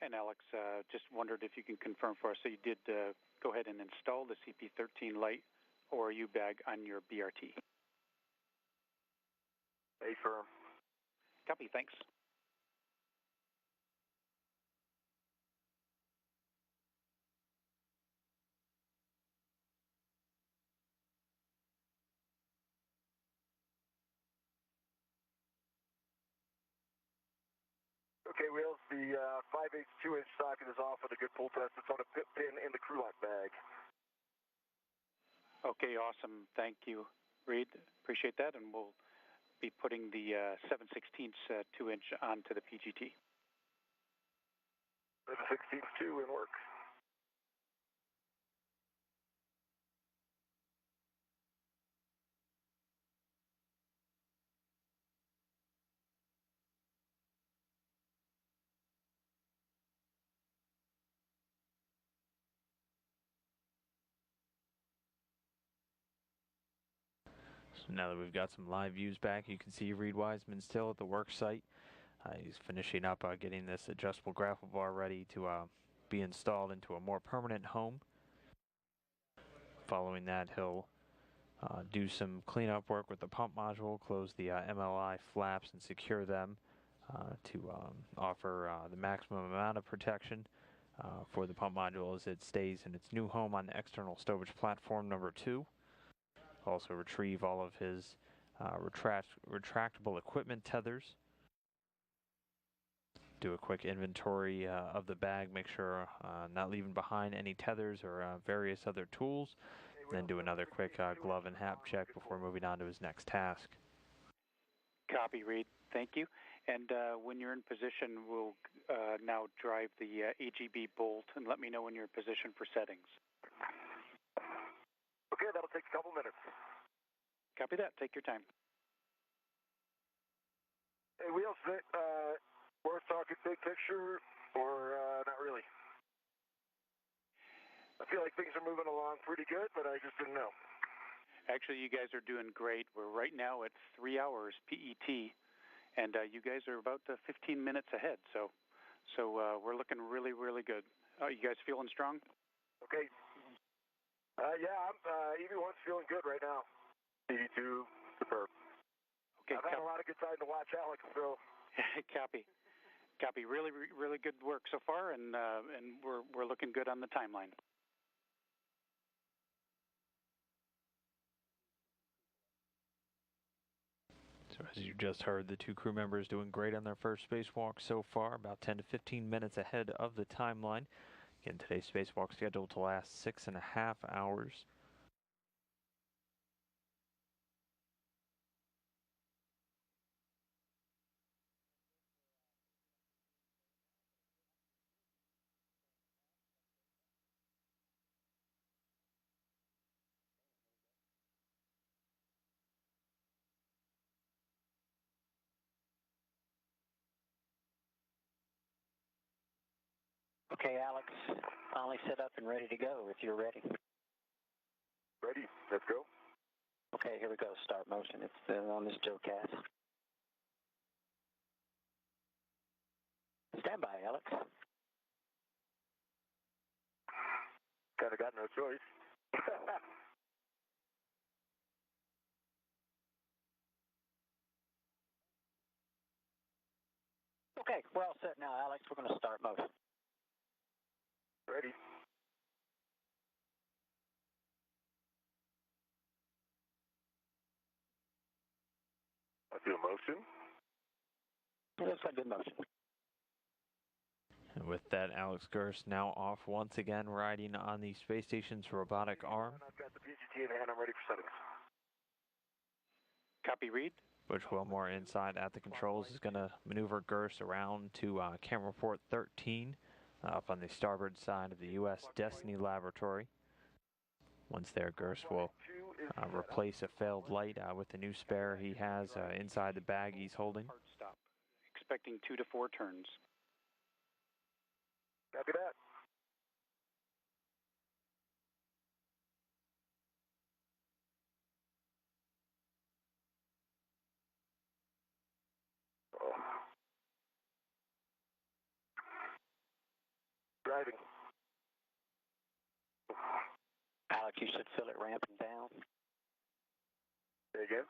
And Alex, just wondered if you can confirm for us, so you did go ahead and install the CP13 light or U bag on your BRT? Affirm. Copy, thanks. Okay, Wheels, the 5/8 2-inch socket is off with a good pull test. It's on a pin in the crew lock bag. Okay, awesome. Thank you, Reed. Appreciate that, and we'll be putting the 7/16 2-inch onto the PGT. 7/16 2 in work. So now that we've got some live views back, you can see Reed Wiseman still at the work site. He's finishing up getting this adjustable grapple bar ready to be installed into a more permanent home. Following that, he'll do some cleanup work with the pump module, close the MLI flaps and secure them to offer the maximum amount of protection for the pump module as it stays in its new home on the external stowage platform number 2. Also retrieve all of his retractable equipment tethers. do a quick inventory of the bag, make sure not leaving behind any tethers or various other tools, and then do another quick glove and hat check before moving on to his next task. Copy, Reed. Thank you. And when you're in position, we'll now drive the AGB bolt, and let me know when you're in position for settings. Okay, that'll take a couple minutes. Copy that. Take your time. Hey, Wheels, worth talking big picture, or not really? I feel like things are moving along pretty good, but I just didn't know. Actually, you guys are doing great. We're right now at 3 hours PET, and you guys are about 15 minutes ahead. So we're looking really, really good. You guys feeling strong? Okay. Yeah, EV1's feeling good right now. EV2, superb. Okay. I've had a lot of good time to watch Alex, so. Copy. Really, really good work so far, and we're looking good on the timeline. So as you just heard, the two crew members doing great on their first spacewalk so far, about 10 to 15 minutes ahead of the timeline. Again, today's spacewalk scheduled to last 6.5 hours. Okay, Alex, finally set up and ready to go if you're ready. Ready, let's go. Okay, here we go, start motion. It's on this JoeCast. Stand by, Alex. Kind of got no choice. Okay, we're all set now, Alex. We're going to start motion. Ready. I feel motion. Looks like good motion. And with that, Alex Gerst now off once again, riding on the space station's robotic arm. I've got the PGT in hand. I'm ready for settings. Copy, Reed. Butch Wilmore inside at the controls is going to maneuver Gerst around to camera port 13 up on the starboard side of the U.S. Destiny Laboratory. Once there, Gerst will replace a failed light with the new spare he has inside the bag he's holding. Hard stop. Expecting 2 to 4 turns. Copy that. Oh. Driving. Alex, you should feel it ramping down. Say again?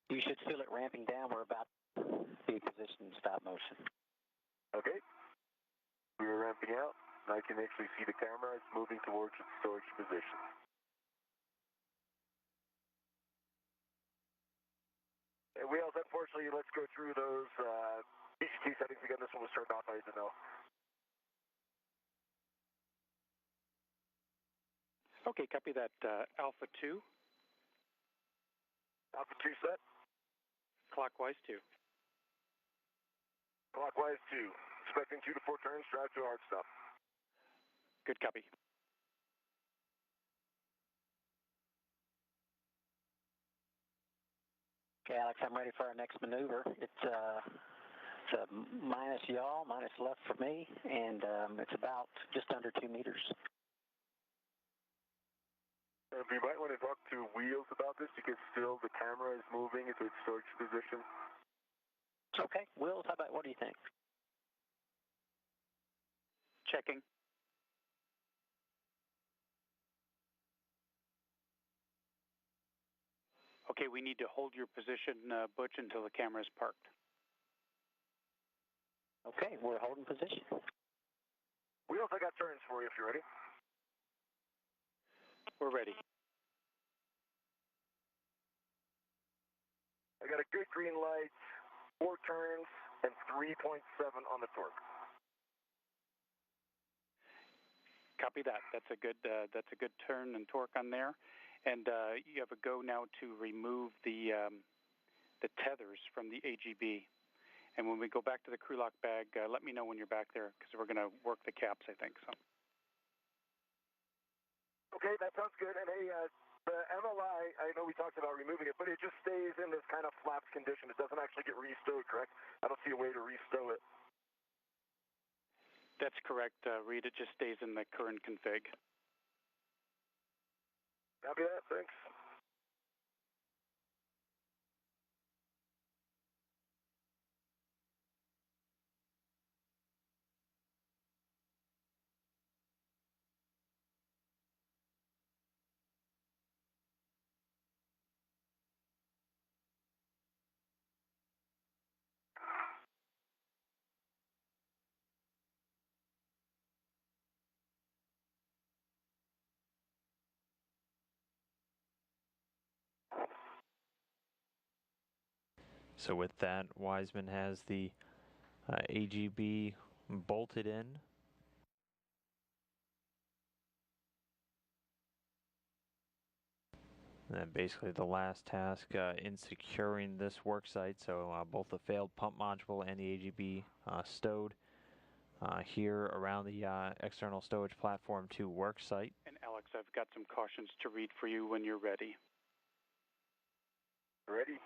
You should feel it ramping down. We're about to be positioned in stop motion. Okay. We are ramping out. I can actually see the camera. It's moving towards its storage position. And Wheels, unfortunately, let's go through those PGT settings again. This one was turned off, I didn't know. Okay, copy that. Alpha 2. Alpha 2 set. Clockwise 2. Clockwise 2. Expecting 2 to 4 turns. Drive to a hard stop. Good copy. Okay, Alex, I'm ready for our next maneuver. It's a minus yaw, minus left for me, and it's about just under 2 meters. You might want to talk to Wheels about this because still the camera is moving into its storage position. Okay, Wills, what do you think? Checking. Okay, we need to hold your position, Butch, until the camera is parked. Okay, we're holding position. Wheels, I got turns for you if you're ready. We're ready. I got a good green light, 4 turns, and 3.7 on the torque. Copy that. That's a good turn and torque on there. And you have a go now to remove the tethers from the AGB. And when we go back to the crew lock bag, let me know when you're back there, because we're going to work the caps, I think. So. Okay, that sounds good. And hey, the MLI, I know we talked about removing it, but it just stays in this kind of flaps condition. It doesn't actually get restowed, correct? I don't see a way to restow it. That's correct, Reed. It just stays in the current config. Copy that. Thanks. So with that, Wiseman has the AGB bolted in. And then basically the last task in securing this work site, so both the failed pump module and the AGB stowed here around the external stowage platform to work site. And Alex, I've got some cautions to read for you when you're ready. Ready.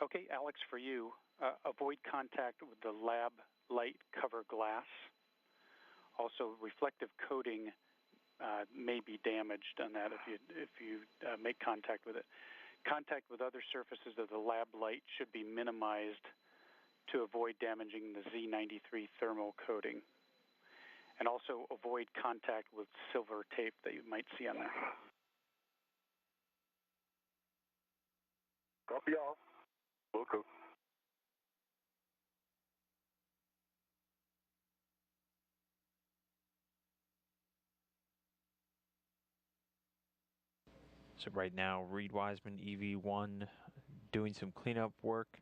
Okay, Alex, for you, avoid contact with the lab light cover glass. Also, reflective coating may be damaged on that if you make contact with it. Contact with other surfaces of the lab light should be minimized to avoid damaging the Z93 thermal coating. And also avoid contact with silver tape that you might see on there. Copy all. Loco. So right now, Reed Wiseman EV1 doing some cleanup work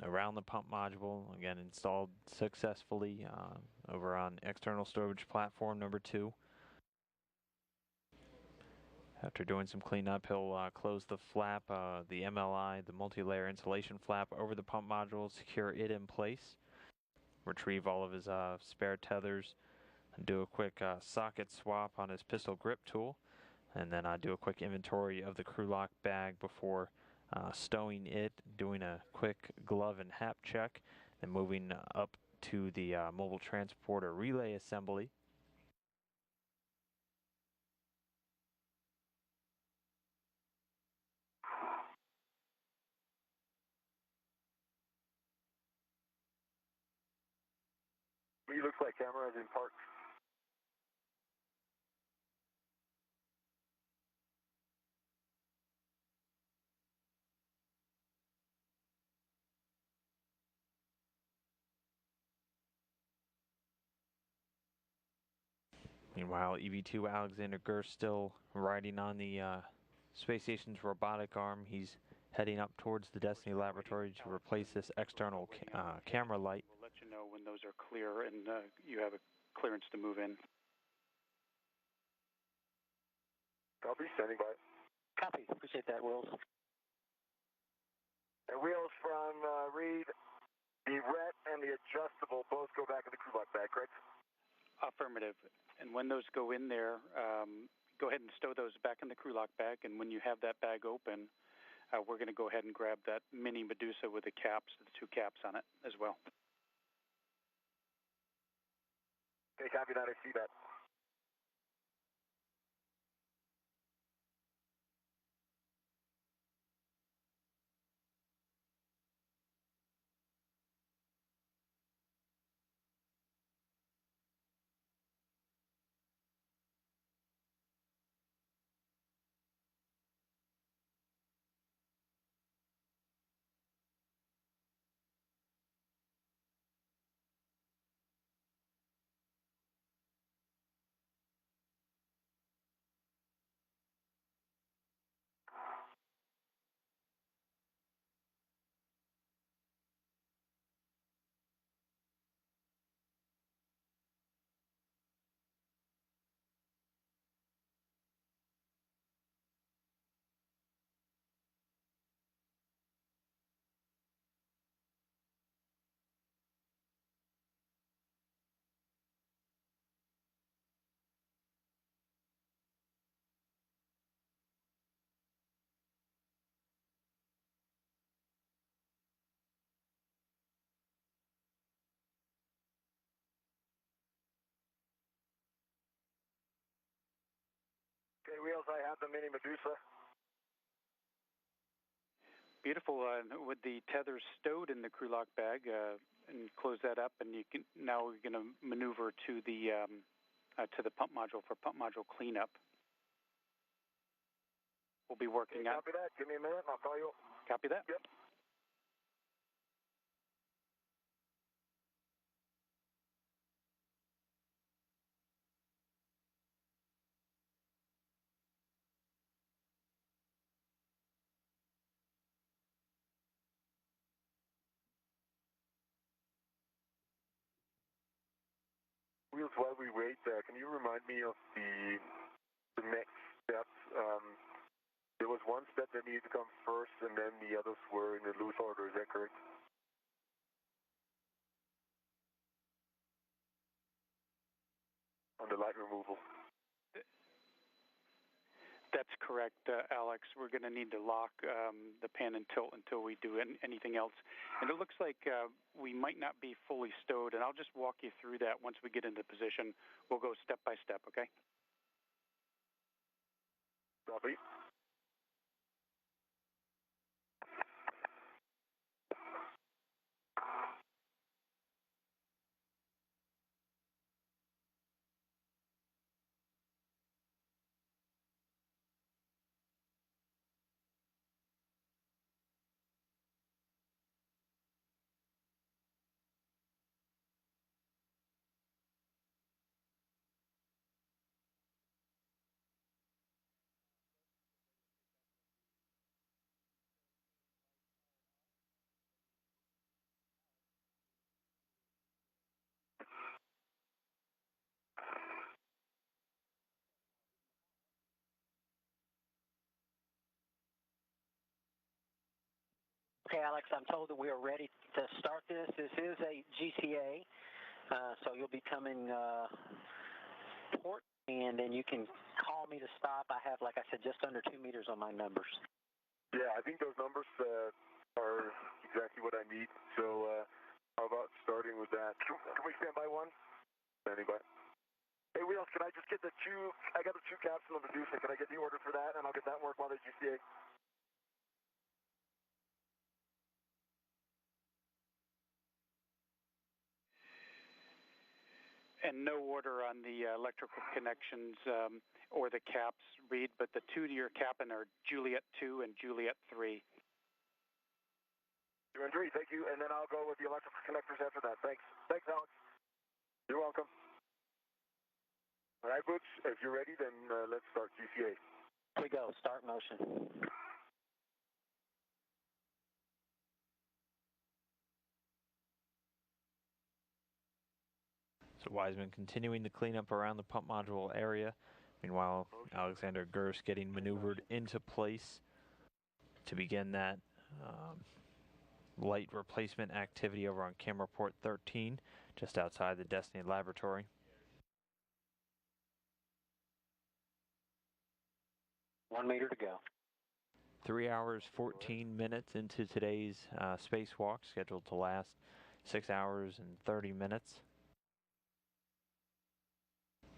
around the pump module, again installed successfully over on external storage platform number 2. After doing some cleanup, he'll close the flap, the MLI, the multi-layer insulation flap over the pump module, secure it in place, retrieve all of his spare tethers, and do a quick socket swap on his pistol grip tool, and then do a quick inventory of the crew lock bag before stowing it, doing a quick glove and hap check, and moving up to the mobile transporter relay assembly. He looks like camera is in park. Meanwhile, EV2 Alexander Gerst still riding on the space station's robotic arm. He's heading up towards the Destiny laboratory to replace this external camera light. We'll let you know when those are clear and you have a clearance to move in. Copy, standing by. Copy. Appreciate that, Wills. And wheels from Reed, the ret and the adjustable both go back in the crew lock bag, correct? Affirmative. And when those go in there, go ahead and stow those back in the crew lock bag. And when you have that bag open, we're going to go ahead and grab that mini Medusa with the caps, the 2 caps on it as well. Okay, copy that. I see that. wheels, I have the Mini Medusa. Beautiful. With the tethers stowed in the crew lock bag, and close that up, and you can now we're going to maneuver to the pump module for pump module cleanup. We'll be working on. Copy that. Give me a minute, and I'll call you. Copy that. Yep. Wheels, while we wait, can you remind me of the next steps? There was one step that needed to come first, and then the others were in a loose order. Is that correct? On the light removal. That's correct, Alex. We're going to need to lock the pan and tilt until we do anything else. And it looks like we might not be fully stowed, and I'll just walk you through that once we get into position. We'll go step by step, okay? Copy. Okay, Alex, I'm told that we are ready to start this. This is a GCA, so you'll be coming port, and then you can call me to stop. I have, like I said, just under 2 meters on my numbers. Yeah, I think those numbers are exactly what I need. So how about starting with that? Can we stand by one? Standing by. Hey, Wheels, can I just get the two? I got the two caps on the Medusa. Can I get the order for that, and I'll get that work while the GCA? And no order on the electrical connections or the caps, Reed, but the two to your cabin are Juliet 2 and Juliet 3. 2 and 3, thank you. And then I'll go with the electrical connectors after that. Thanks. Thanks, Alex. You're welcome. All right, Butch, if you're ready, then let's start GCA. Here we go. Start motion. So Wiseman continuing the cleanup around the pump module area. Meanwhile, Alexander Gerst getting maneuvered into place to begin that light replacement activity over on camera port 13, just outside the Destiny laboratory. One meter to go. 3 hours, 14 minutes into today's spacewalk, scheduled to last 6 hours and 30 minutes.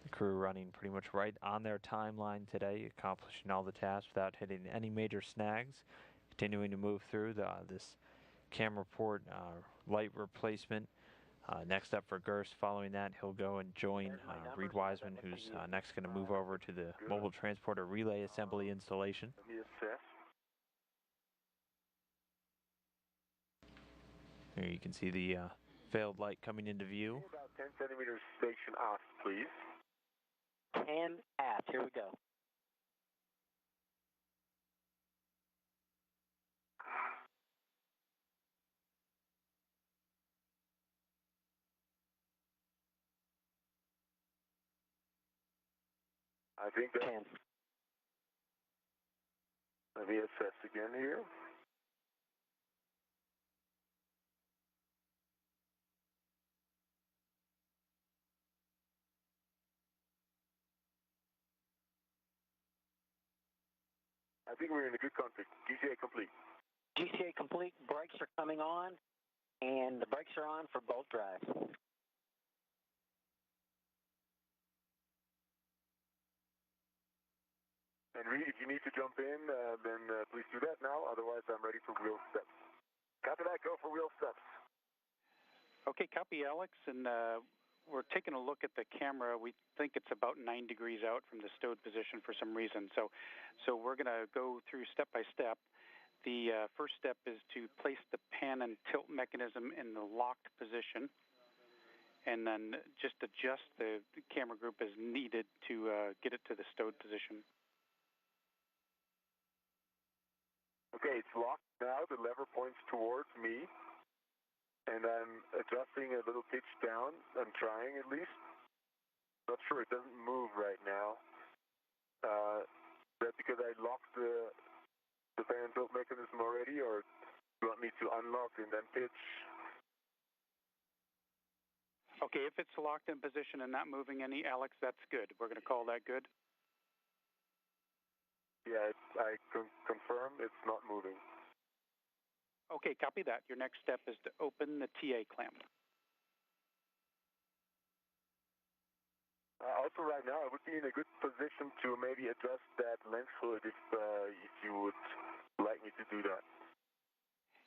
The crew running pretty much right on their timeline today, accomplishing all the tasks without hitting any major snags. Continuing to move through this camera port light replacement. Next up for Gerst, following that, he'll go and join Reed Wiseman, who's next going to move over to the mobile transporter relay assembly installation. Let me assess. Here you can see the failed light coming into view. About 10 centimeters station off, please. 10 aft. Here we go. I think that. 10. Let me assess again here. I think we're in a good config. GCA complete. GCA complete. Brakes are coming on, and the brakes are on for both drives. And Reed, if you need to jump in, then please do that now. Otherwise, I'm ready for wheel steps. Copy that. Go for wheel steps. Okay, copy, Alex. And we're taking a look at the camera. We think it's about 9 degrees out from the stowed position for some reason. So we're going to go through step by step. The first step is to place the pan and tilt mechanism in the locked position, and then just adjust the camera group as needed to get it to the stowed position. Okay, it's locked now. The lever points towards me, and I'm adjusting a little pitch down. I'm trying at least. Not sure, it doesn't move right now. That's because I locked the pan and tilt mechanism already, or you want me to unlock and then pitch? Okay, if it's locked in position and not moving any, Alex, that's good. We're going to call that good. Yeah, I confirm it's not moving. Okay, copy that. Your next step is to open the TA clamp. Also, right now, I would be in a good position to maybe adjust that lens hood if you would like me to do that.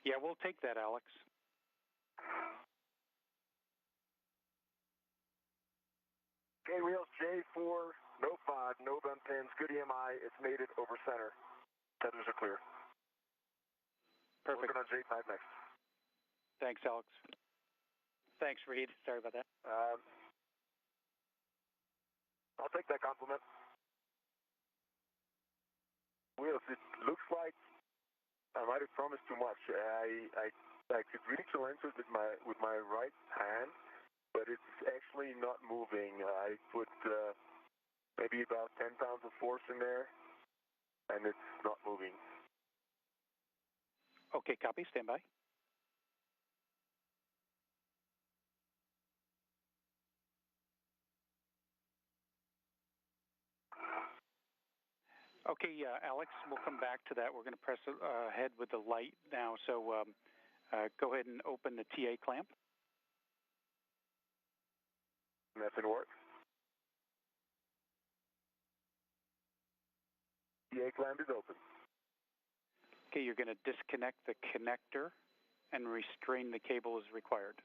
Yeah, we'll take that, Alex. Okay, wheels J4, no 5, no bend pins, good EMI, it's mated over center. Tethers are clear. Perfect. Working on J5 next. Thanks, Alex. Thanks, Reed. Sorry about that. I'll take that compliment. Wheels, it looks like I might have promised too much. I could reach the lenses with my right hand, but it's actually not moving. I put maybe about 10 pounds of force in there, and it's not moving. Okay, copy. Stand by. Okay, Alex, we'll come back to that. We're going to press ahead with the light now. So go ahead and open the TA clamp. Nothing works. TA clamp is open. Okay, you're going to disconnect the connector and restrain the cable as required.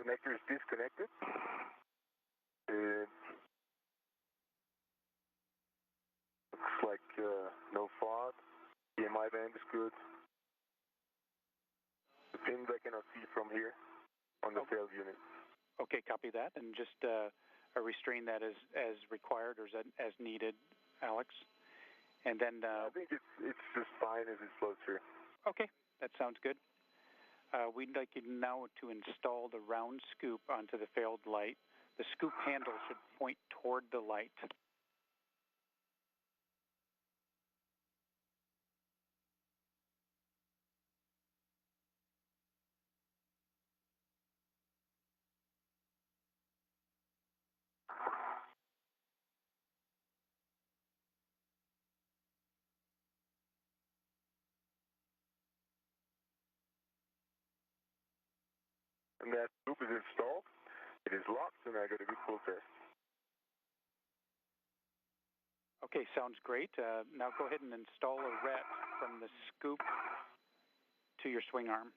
Connector is disconnected. It looks like no fault. EMI band is good. The pins I cannot see from here on the tail unit. Okay, copy that, and just restrain that as required or as needed, Alex. And then I think it's just fine as it floats here. Okay, that sounds good. We'd like you now to install the round scoop onto the failed light. The scoop handle should point toward the light. And that scoop is installed. It is locked, and I got a good pull test. Okay, sounds great. Now go ahead and install a ret from the scoop to your swing arm.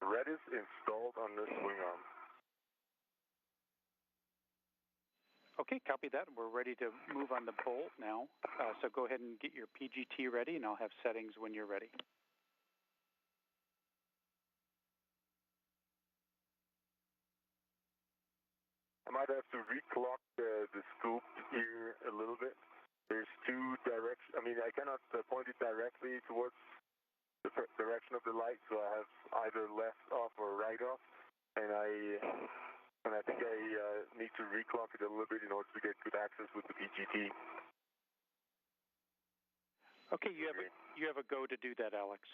Red is installed on the swing arm. Okay, copy that. We're ready to move on the bolt now. So go ahead and get your PGT ready, and I'll have settings when you're ready. I might have to reclock the scoop here a little bit. There's two directions. I mean, I cannot point it directly towards the direction of the light, so I have either left off or right off, and I think I need to reclock it a little bit in order to get good access with the PGT. Okay, you have a go to do that, Alex.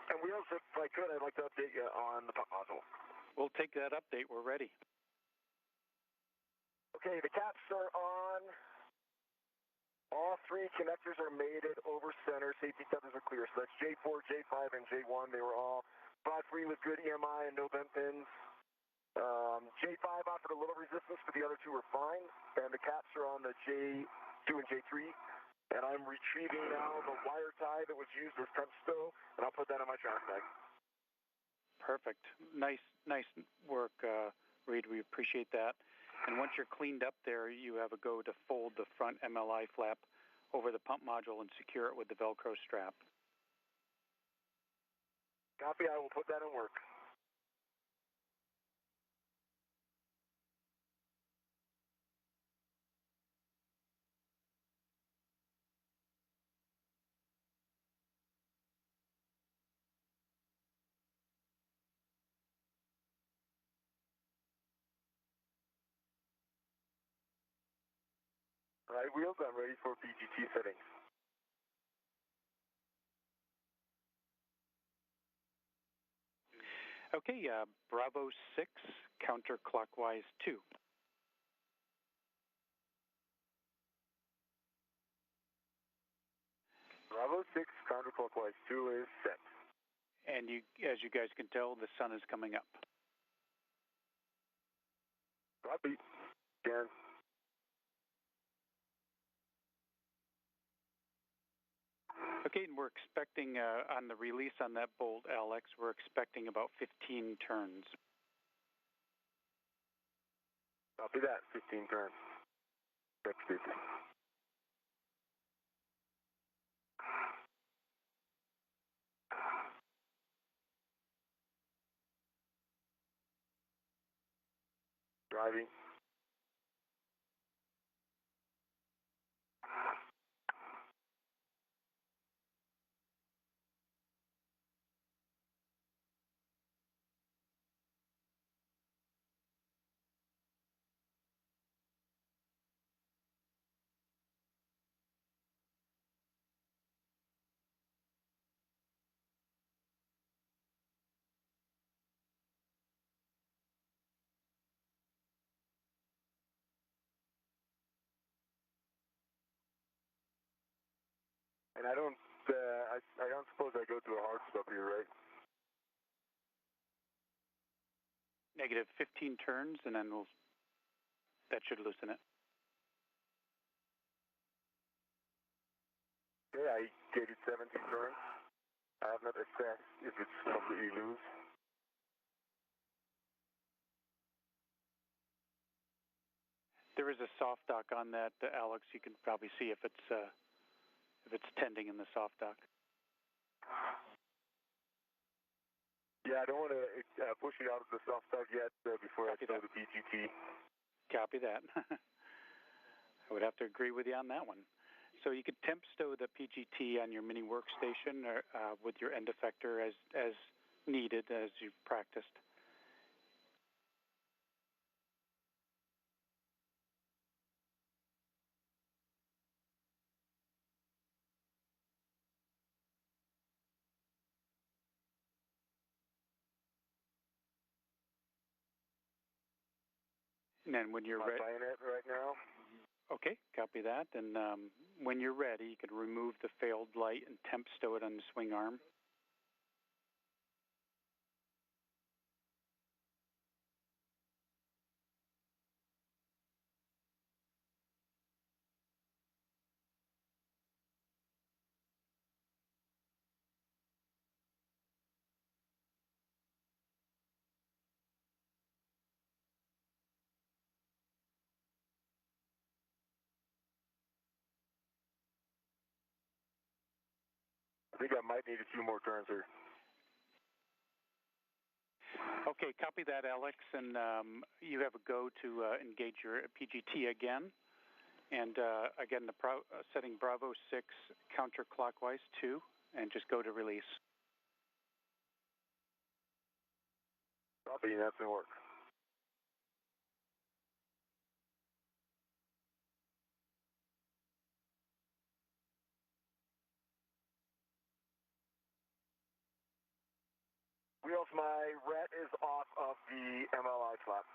And we also, if I could, I'd like to update you on the pump module. We'll take that update. We're ready. Okay, the caps are on. All three connectors are mated over center. Safety tethers are clear. So that's J4, J5, and J1. They were all brought free with good EMI and no bent pins. J5 offered a little resistance, but the other two were fine. And the caps are on the J2 and J3. And I'm retrieving now the wire tie that was used as temp stow, and I'll put that in my trash bag. Perfect. Nice work, Reed. We appreciate that. And once you're cleaned up there, you have a go to fold the front MLI flap over the pump module and secure it with the Velcro strap. Copy. I will put that in work. All right, wheels, I'm ready for PGT settings. Okay, Bravo 6, counterclockwise 2. Bravo 6, counterclockwise 2 is set. And as you guys can tell, the sun is coming up. Copy. Scan. Okay, and we're expecting on the release on that bolt, Alex, we're expecting about 15 turns. Copy that, 15 turns. Next 50. Driving. And I don't suppose I go to a hard stop here, right? Negative 15 turns, and then that should loosen it. Okay, I gave it 17 turns. I have not assessed if it's completely loose. There is a soft dock on that, Alex. You can probably see if it's tending in the soft dock. Yeah, I don't want to push it out of the soft dock yet before I throw the PGT. Copy that. I would have to agree with you on that one. So you could temp stow the PGT on your mini workstation or, with your end effector as needed, as you've practiced. And then when you're ready, bayonet right now. okay, copy that. And when you're ready, you could remove the failed light and temp stow it on the swing arm. I think I might need a few more turns here. Okay, copy that, Alex, and you have a go to engage your PGT again. And again, setting Bravo 6 counterclockwise 2, and just go to release. Copy, that's going to work. Wheels, my ret is off of the MLI flap.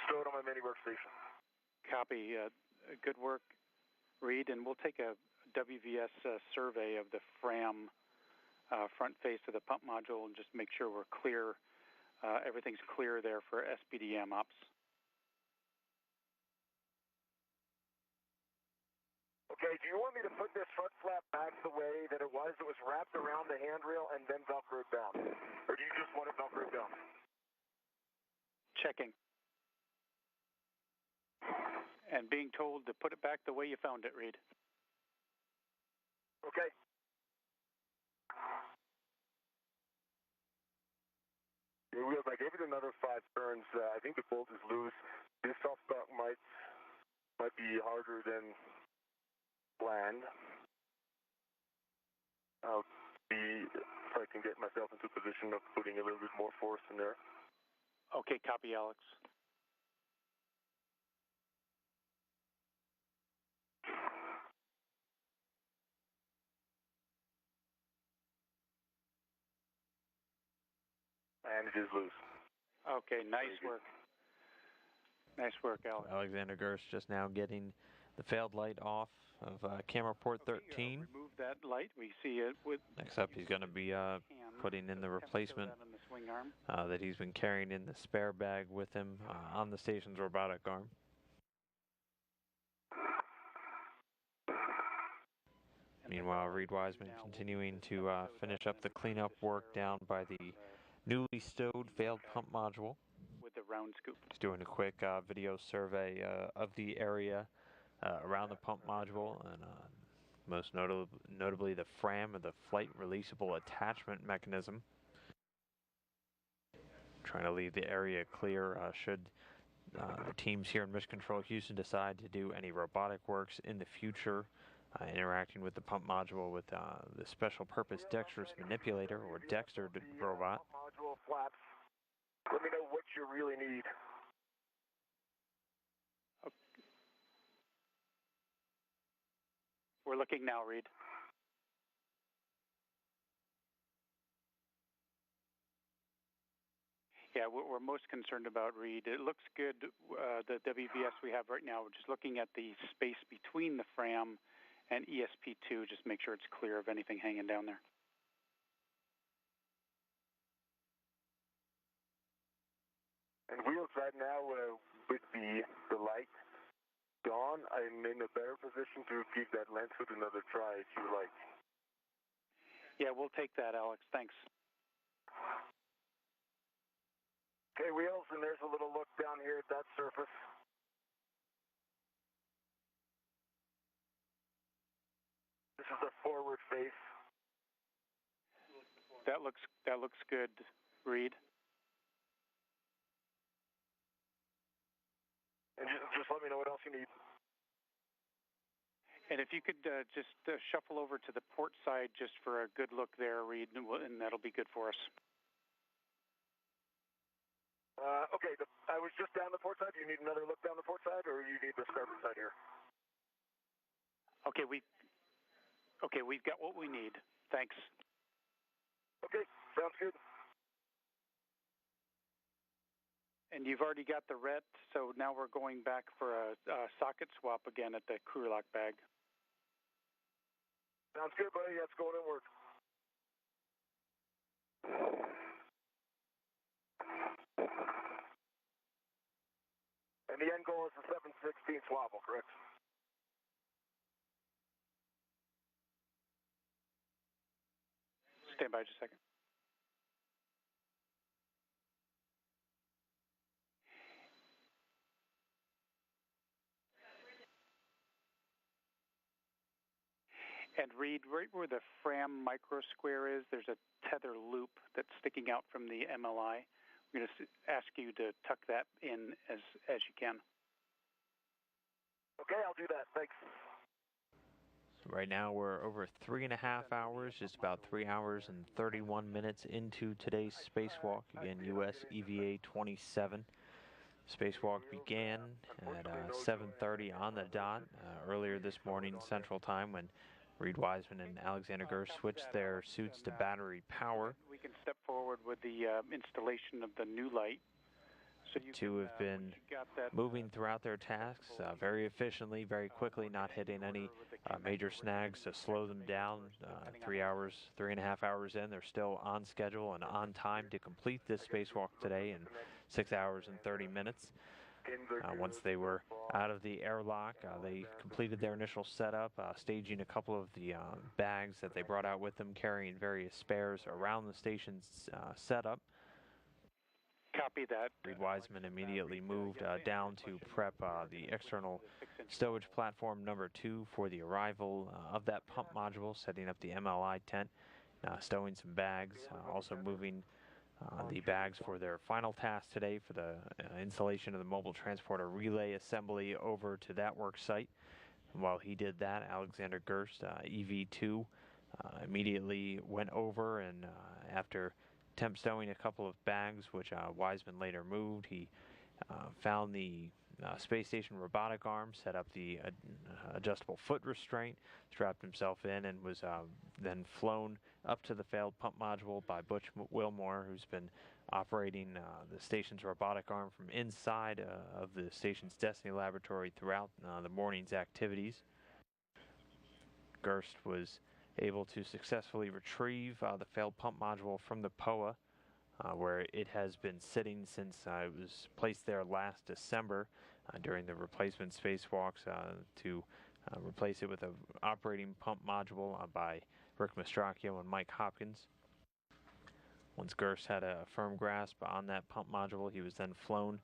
Stored on my mini workstation. Copy. Good work, Reed. And we'll take a WVS survey of the FRAM front face of the pump module and just make sure we're clear. Everything's clear there for SPDM ops. Okay, do you want me to put this front flap back the way that it was? It was wrapped around the handrail and then Velcroed down. Or do you just want it Velcroed down? Checking. And being told to put it back the way you found it, Reed. Okay. I gave it another 5 turns. I think the bolt is loose. This soft stock might be harder than planned. I'll see if I can get myself into a position of putting a little bit more force in there. Okay, copy, Alex. And it is loose. Okay, nice work. Nice work, Alex. Alexander Gerst just now getting the failed light off of camera port 13. Remove that light. We see it with. Next up, he's going to be putting in the replacement that he's been carrying in the spare bag with him on the station's robotic arm. Meanwhile, Reed Wiseman continuing to finish up the cleanup work down by the newly stowed failed pump module. With the round scoop. He's doing a quick video survey of the area around the pump module, and most notably the FRAM, or the Flight Releasable Attachment Mechanism. Trying to leave the area clear should the teams here in Mission Control Houston decide to do any robotic works in the future, interacting with the pump module with the Special Purpose Dexterous Manipulator, or Dexter robot. Module flaps. Let me know what you really need. We're looking now, Reed. Yeah, we're most concerned about, Reed. It looks good, the WVS we have right now. We're just looking at the space between the FRAM and ESP2, just make sure it's clear of anything hanging down there. And wheels right now with the light gone, I'm in a better position to give that lens hood another try if you like. Yeah, we'll take that, Alex. Thanks. Okay, Wheels, and there's a little look down here at that surface. This is the forward face. That looks good, Reed. And just let me know what else you need. And if you could just shuffle over to the port side just for a good look there, Reed, and that'll be good for us. Okay, I was just down the port side. Do you need another look down the port side, or you need the starboard side here? Okay, we've got what we need. Thanks. Okay, sounds good. And you've already got the ret, so now we're going back for a socket swap again at the crew lock bag. Sounds good, buddy. That's going to work. And the end goal is the 7/16 swavel, correct? Stand by just a second. And Reed, right where the Fram micro square is, there's a tether loop that's sticking out from the MLI. We're going to ask you to tuck that in as you can. Okay, I'll do that. Thanks. So right now we're over 3.5 hours, just about 3 hours and 31 minutes into today's spacewalk. Again, US EVA 27. Spacewalk began at 7:30 on the dot earlier this morning Central Time when Reed Wiseman and Alexander Gerst switched their suits to battery power. We can step forward with the installation of the new light. So the two have been moving throughout their tasks very efficiently, very quickly, not hitting any major snags to slow them down. 3.5 hours in, they're still on schedule and on time to complete this spacewalk today in 6 hours and 30 minutes. Once they were out of the airlock, they completed their initial setup, staging a couple of the bags that they brought out with them, carrying various spares around the station's setup. Copy that. Reed Wiseman immediately moved down to prep the external stowage platform number 2 for the arrival of that pump module, setting up the MLI tent, stowing some bags, also moving the bags for their final task today for the installation of the mobile transporter relay assembly over to that work site. And while he did that, Alexander Gerst, EV2, immediately went over and after temp stowing a couple of bags, which Wiseman later moved, he found the space station robotic arm, set up the adjustable foot restraint, strapped himself in, and was then flown up to the failed pump module by Butch Wilmore, who's been operating the station's robotic arm from inside of the station's Destiny laboratory throughout the morning's activities. Gerst was able to successfully retrieve the failed pump module from the POA, where it has been sitting since it was placed there last December during the replacement spacewalks to replace it with an operating pump module by Rick Mastracchio and Mike Hopkins. Once Gerst had a firm grasp on that pump module, he was then flown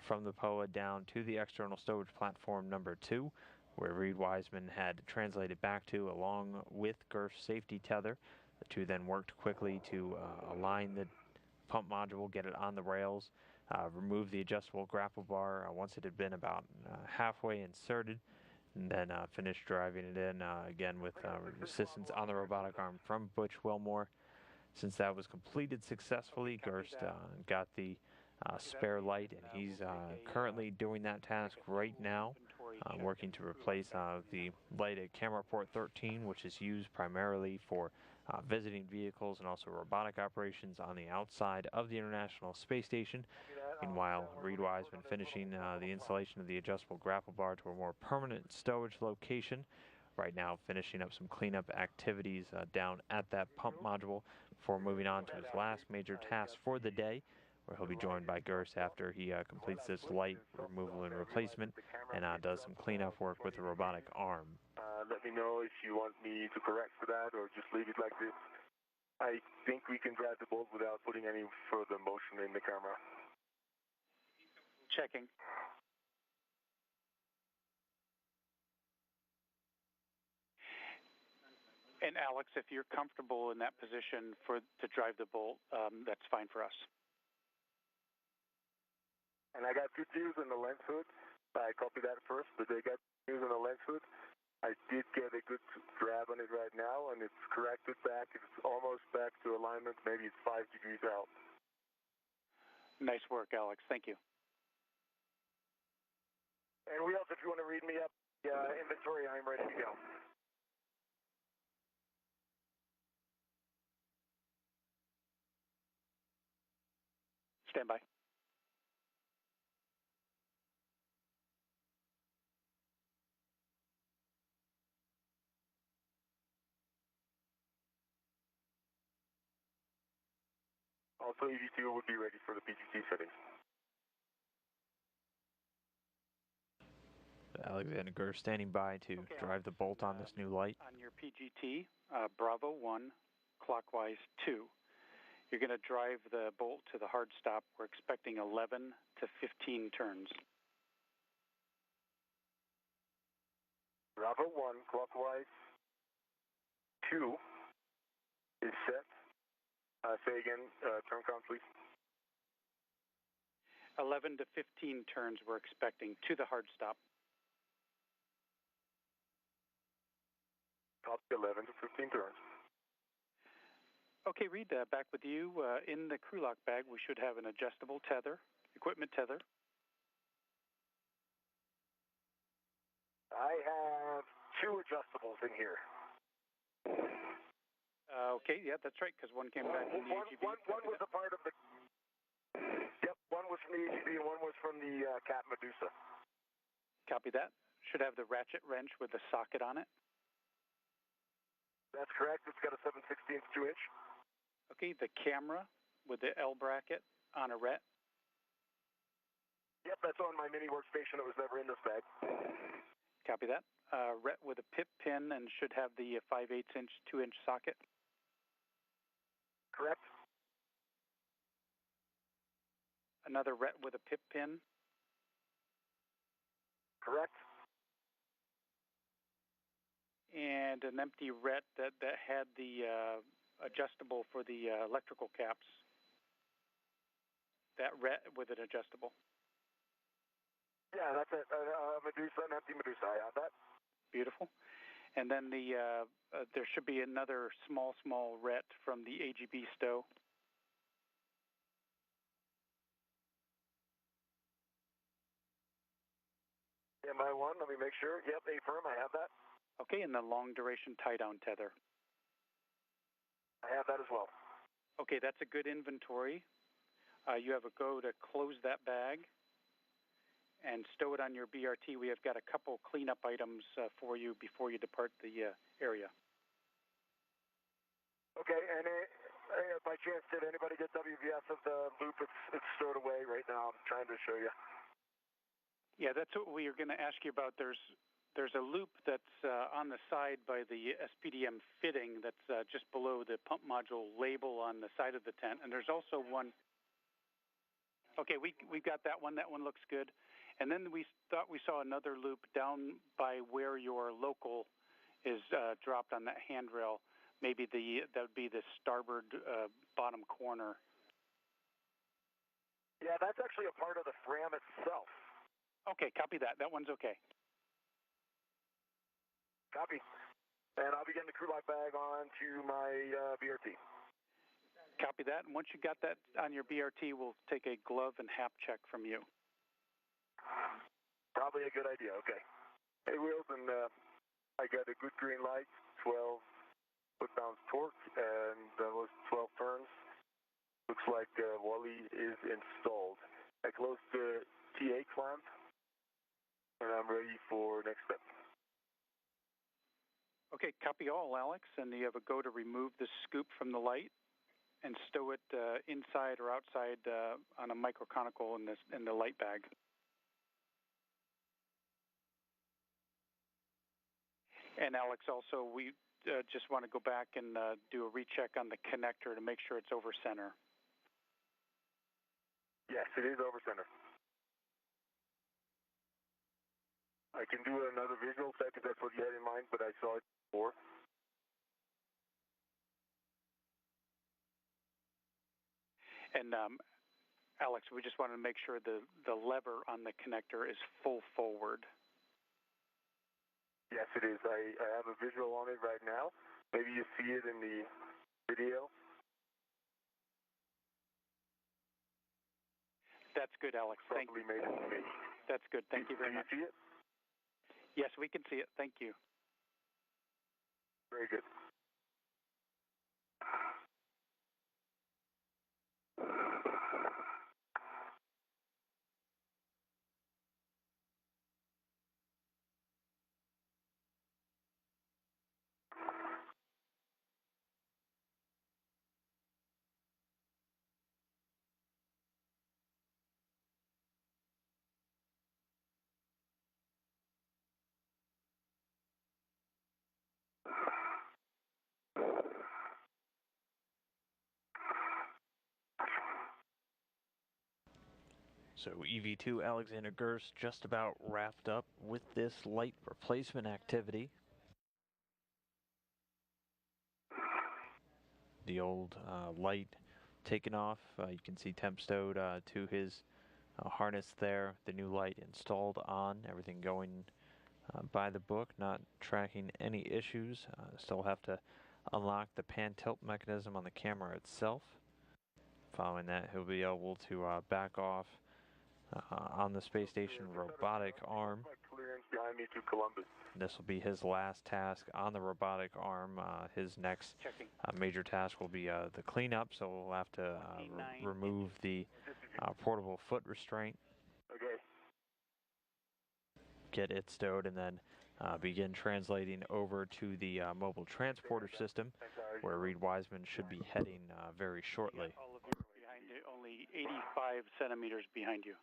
from the POA down to the external stowage platform number 2, where Reed Wiseman had translated back to along with Gerst's safety tether. The two then worked quickly to align the pump module, get it on the rails, remove the adjustable grapple bar once it had been about halfway inserted, and then finished driving it in again with assistance on the robotic arm from Butch Wilmore. Since that was completed successfully, Gerst got the spare light, and he's currently doing that task right now, working to replace the light at Camera Port 13, which is used primarily for visiting vehicles and also robotic operations on the outside of the International Space Station. Meanwhile, Reed Wiseman finishing the installation of the adjustable grapple bar to a more permanent stowage location. Right now, finishing up some cleanup activities down at that pump module before moving on to his last major task for the day, where he'll be joined by Gerst after he completes this light removal and replacement and does some cleanup work with the robotic arm. Let me know if you want me to correct for that or just leave it like this. I think we can drive the bolt without putting any further motion in the camera. Checking. And Alex, if you're comfortable in that position to drive the bolt, that's fine for us. And I got good views on the lens hood. I copied that first, but they got views on the lens hood. I did get a good grab on it right now, and it's corrected back. It's almost back to alignment. Maybe it's 5 degrees out. Nice work, Alex. Thank you. And Wheels, if you want to read me up the inventory, I'm ready to go. Stand by. Also, EV2 would be ready for the PGT settings. Alexander Gerst standing by to drive the bolt on this new light. On your PGT, Bravo 1, clockwise 2. You're going to drive the bolt to the hard stop. We're expecting 11 to 15 turns. Bravo 1, clockwise 2 is set. Say again, turn count, please. 11 to 15 turns we're expecting to the hard stop. Copy, 11 to 15 turns. Okay, Reed, back with you. In the crew lock bag, we should have an adjustable tether, equipment tether. I have 2 adjustables in here. Okay, yeah, that's right, because one came back from the AGB. One was a part of the... Yep, one was from the AGB and one was from the Cat Medusa. Copy that. Should have the ratchet wrench with the socket on it. That's correct. It's got a 7/16 2-inch. Okay, the camera with the L bracket on a RET. Yep, that's on my mini workstation. It was never in this bag. Copy that. RET with a pip pin and should have the 5/8" 2-inch socket. Correct. Another RET with a pip pin. Correct. And an empty RET that had the adjustable for the electrical caps. That RET with an adjustable. Yeah, that's it. Medusa, an empty Medusa. I have that. Beautiful. And then there should be another small RET from the AGB stow. MI1, let me make sure. Yep, A-firm, I have that. Okay, and the long duration tie-down tether. I have that as well. Okay, that's a good inventory. You have a go to close that bag and stow it on your BRT. We have got a couple cleanup items for you before you depart the area. Okay, and by chance, did anybody get WVS of the loop? It's stowed away right now. I'm trying to show you. Yeah, that's what we are going to ask you about. There's a loop that's on the side by the SPDM fitting that's just below the pump module label on the side of the tent. And there's also one. Okay, we got that one. That one looks good. And then we thought we saw another loop down by where your local is dropped on that handrail. Maybe that would be the starboard bottom corner. Yeah, that's actually a part of the Fram itself. Okay, copy that. That one's okay. Copy. And I'll be getting the crew lock bag onto my BRT. Copy that. And once you got that on your BRT, we'll take a glove and hap check from you. Probably a good idea. Okay. Hey, Wheels, and I got a good green light, 12 foot-pounds torque, and that was 12 turns. Looks like Wally is installed. I closed the TA clamp, and I'm ready for next step. Okay, copy all, Alex, and you have a go to remove the scoop from the light and stow it inside or outside on a microconical in the light bag. And Alex, also, we just want to go back and do a recheck on the connector to make sure it's over center. Yes, it is over center. I can do another visual check if that's what you had in mind, but I saw it before. And Alex, we just wanted to make sure the lever on the connector is full forward. Yes, it is. I have a visual on it right now. Maybe you see it in the video. That's good, Alex. Thank you. Made it to me. That's good. Thank you very much. Can you see it? Yes, we can see it. Thank you. Very good. So EV2 Alexander Gerst just about wrapped up with this light replacement activity. the old light taken off. You can see temp stowed to his harness there. The new light installed on. Everything going by the book, not tracking any issues. Still have to unlock the pan tilt mechanism on the camera itself. Following that, he'll be able to back off on the space station robotic arm. Behind me to Columbus. This will be his last task on the robotic arm. His next major task will be the cleanup, so we'll have to remove the portable foot restraint. Okay. Get it stowed, and then begin translating over to the mobile transporter system, where Reed Wiseman should be heading very shortly. All of you behind you, only 85 centimeters behind you.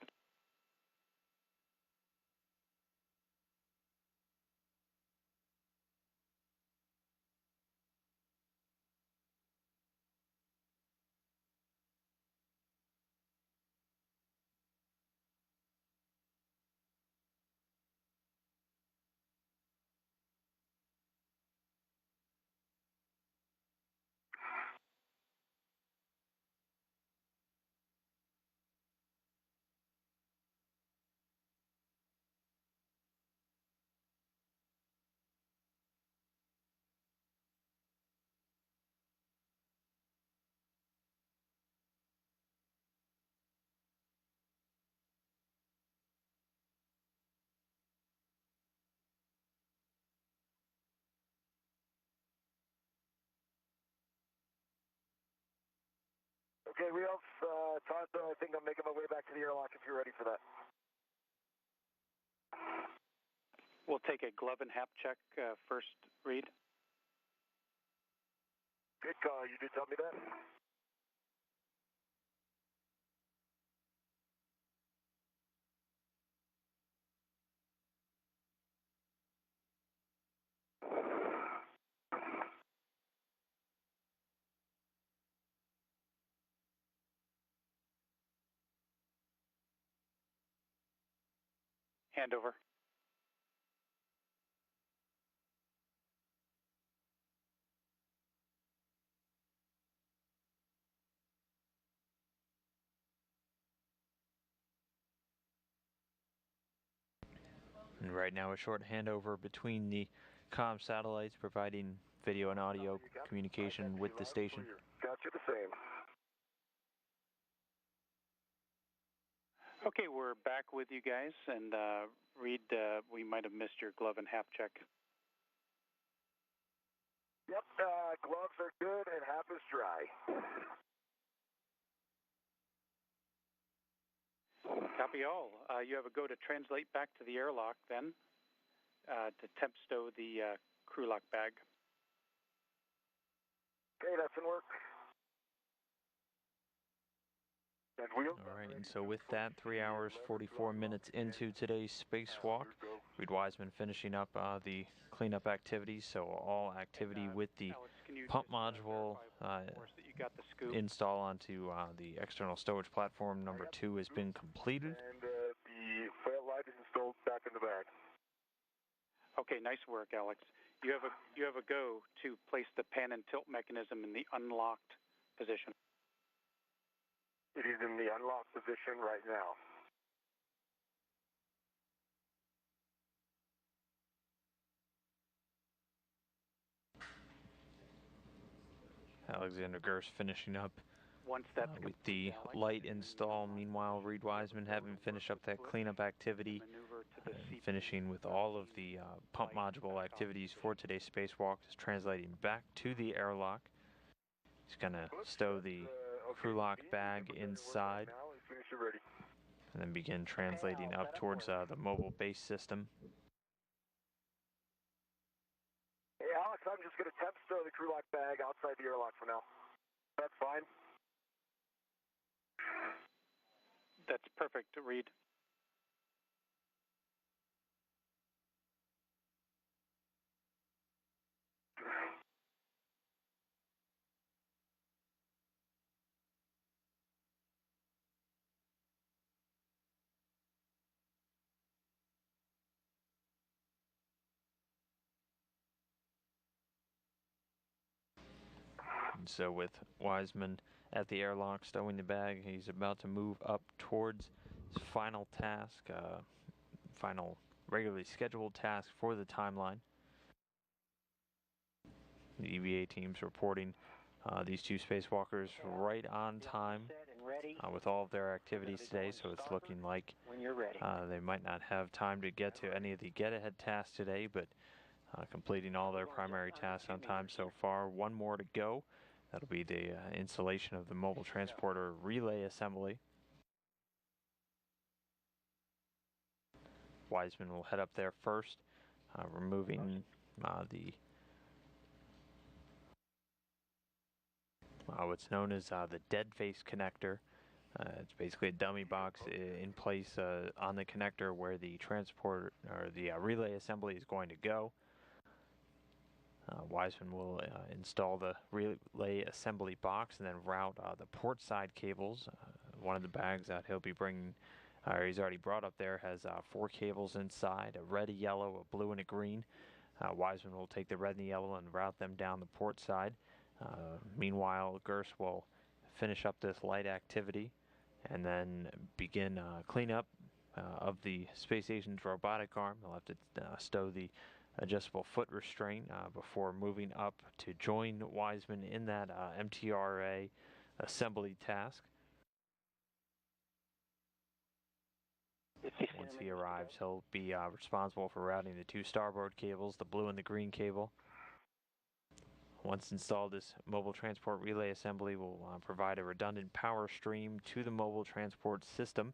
Okay, Wheels, Tonto, I think I'm making my way back to the airlock if you're ready for that. We'll take a glove and hap check first, Reed. Good call, you did tell me that. Handover. And right now, a short handover between the comm satellites, providing video and audio communication with the station. Got you the same. Okay, we're back with you guys, and Reed, we might have missed your glove and hap check. Yep, gloves are good and hap is dry. Copy all. You have a go to translate back to the airlock then, to temp stow the crew lock bag. Okay, that's in work. And Wheels. All right, and so with that, 3 hours, 44 minutes into today's spacewalk, Reed Wiseman finishing up the cleanup activities. So all activity with the Alex, pump module install onto the external stowage platform number 2 has been completed. And the fail light is installed back in the bag. Okay, nice work, Alex. You have a go to place the pan and tilt mechanism in the unlocked position. It is in the unlocked position right now. Alexander Gerst finishing up Once that's with the Alex, light install. Meanwhile, Reed Wiseman having finished up that cleanup activity, finishing with all of the pump module activities for today's spacewalk, is translating back to the airlock. He's going to stow the crew lock bag inside and then begin translating up towards the mobile base system. Hey, Alex, I'm just going to temp stow the crew lock bag outside the airlock for now. That's fine. That's perfect, Reed. So with Wiseman at the airlock stowing the bag, he's about to move up towards his final task, final regularly scheduled task for the timeline. The EVA team's reporting these two spacewalkers right on time with all of their activities today, so it's looking like they might not have time to get to any of the get-ahead tasks today, but completing all their primary tasks on time so far. One more to go. That'll be the installation of the mobile transporter relay assembly. Wiseman will head up there first, removing what's known as the dead face connector. It's basically a dummy box in place on the connector where the transport or the relay assembly is going to go. Wiseman will install the relay assembly box and then route the port side cables. One of the bags that he'll be bringing, or he's already brought up there, has 4 cables inside, a red, a yellow, a blue, and a green. Wiseman will take the red and the yellow and route them down the port side. Meanwhile, Gerst will finish up this light activity and then begin cleanup of the space station's robotic arm. They'll have to stow the adjustable foot restraint before moving up to join Wiseman in that MTRA assembly task. Once he arrives, he'll be responsible for routing the 2 starboard cables, the blue and the green cable. Once installed, this mobile transport relay assembly will provide a redundant power stream to the mobile transport system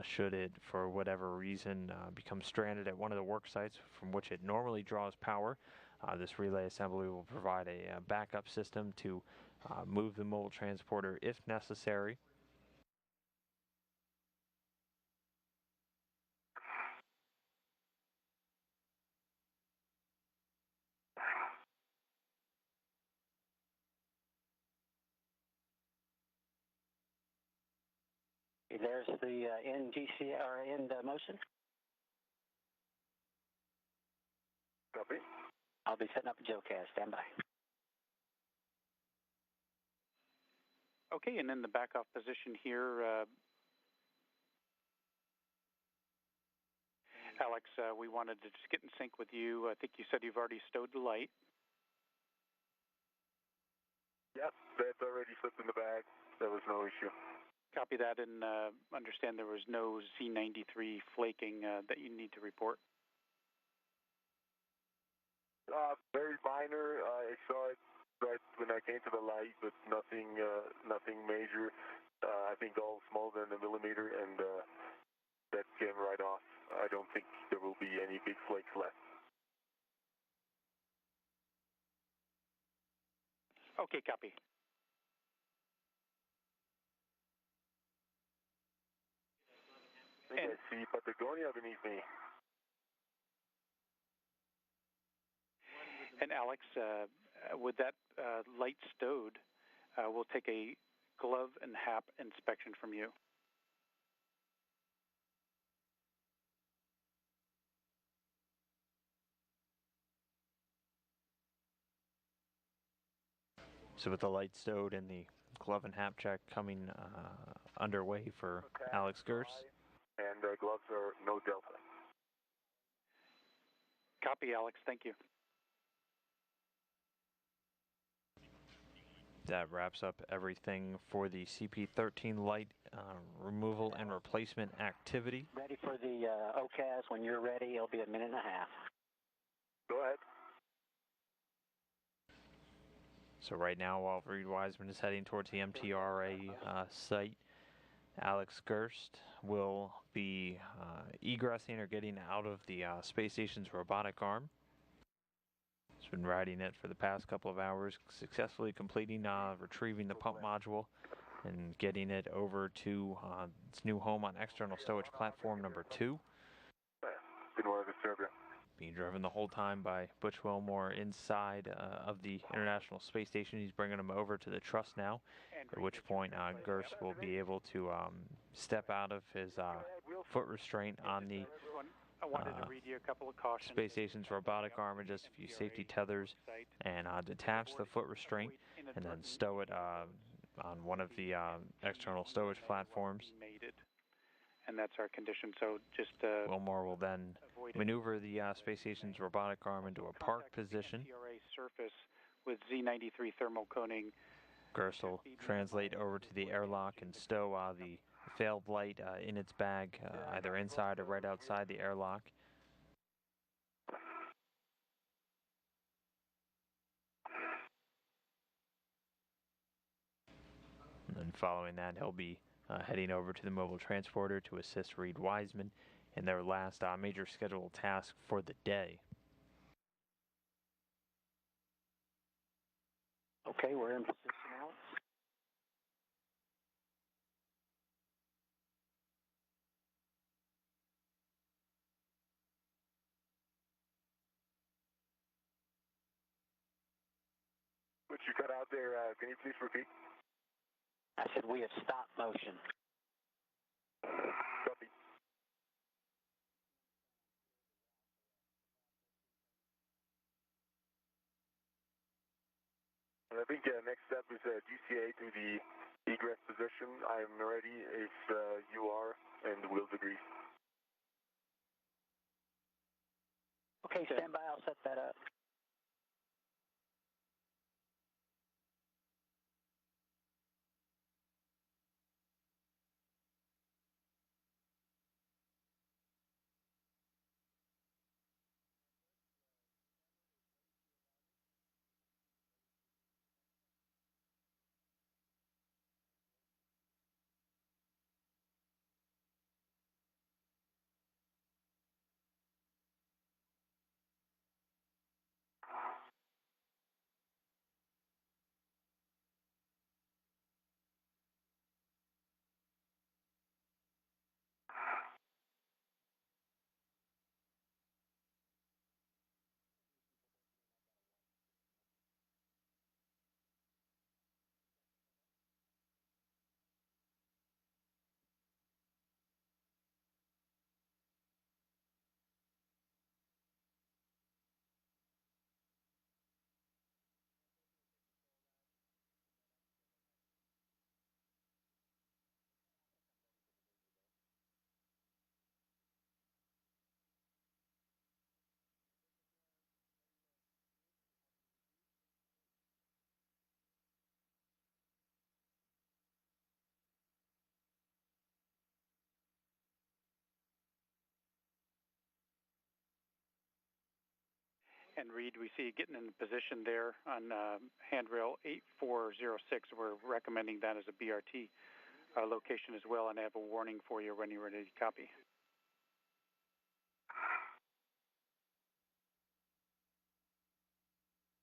should it, for whatever reason, become stranded at one of the work sites from which it normally draws power. This relay assembly will provide a backup system to move the mobile transporter if necessary. There's the end motion. Copy. I'll be setting up a GeoCast. Stand by. Okay, and in the back-off position here, Alex, we wanted to just get in sync with you. I think you said you've already stowed the light. Yep, that's already slipped in the bag. There was no issue. Copy that, and understand there was no Z93 flaking that you need to report. Very minor. I saw it right when I came to the light, but nothing major. I think all smaller than a millimeter, and that came right off. I don't think there will be any big flakes left. Okay, copy. I see Patagonia beneath me. And Alex, with that light stowed, we'll take a glove and HAP inspection from you. So with the light stowed and the glove and HAP check coming underway for Alex Gerst. And gloves are no delta. Copy, Alex. Thank you. That wraps up everything for the CP-13 light removal and replacement activity. Ready for the OCAS. When you're ready, it'll be a minute and a half. Go ahead. So right now, while Reed Wiseman is heading towards the MTRA site, Alex Gerst will be egressing or getting out of the space station's robotic arm. He's been riding it for the past couple of hours, successfully completing retrieving the pump module and getting it over to its new home on external stowage platform number 2. Being driven the whole time by Butch Wilmore inside of the International Space Station. He's bringing him over to the truss now, at which point Gerst will be able to step out of his foot restraint on the I wanted to read you a couple of cautions. Space Station's robotic arm adjusts a few safety tethers and detach the foot restraint and then stow it on one of the external stowage platforms. And that's our condition. So just Wilmore will then maneuver the Space Station's robotic arm into a park position. TRA surface with Z93 thermal coning. Gerst will translate over to the airlock and stow the failed light in its bag, either inside or right outside the airlock. And then following that, he'll be heading over to the mobile transporter to assist Reed Wiseman in their last major scheduled task for the day. Okay, we're in position, Alex. What you cut out there, can you please repeat? I said we have stopped motion. Copy. And I think next step is GCA to the egress position. I am ready if you are, and the wheels agree. Okay, stand by. I'll set that up. And Reed, we see you getting in position there on handrail 8406. We're recommending that as a BRT location as well, and I have a warning for you when you're ready to copy.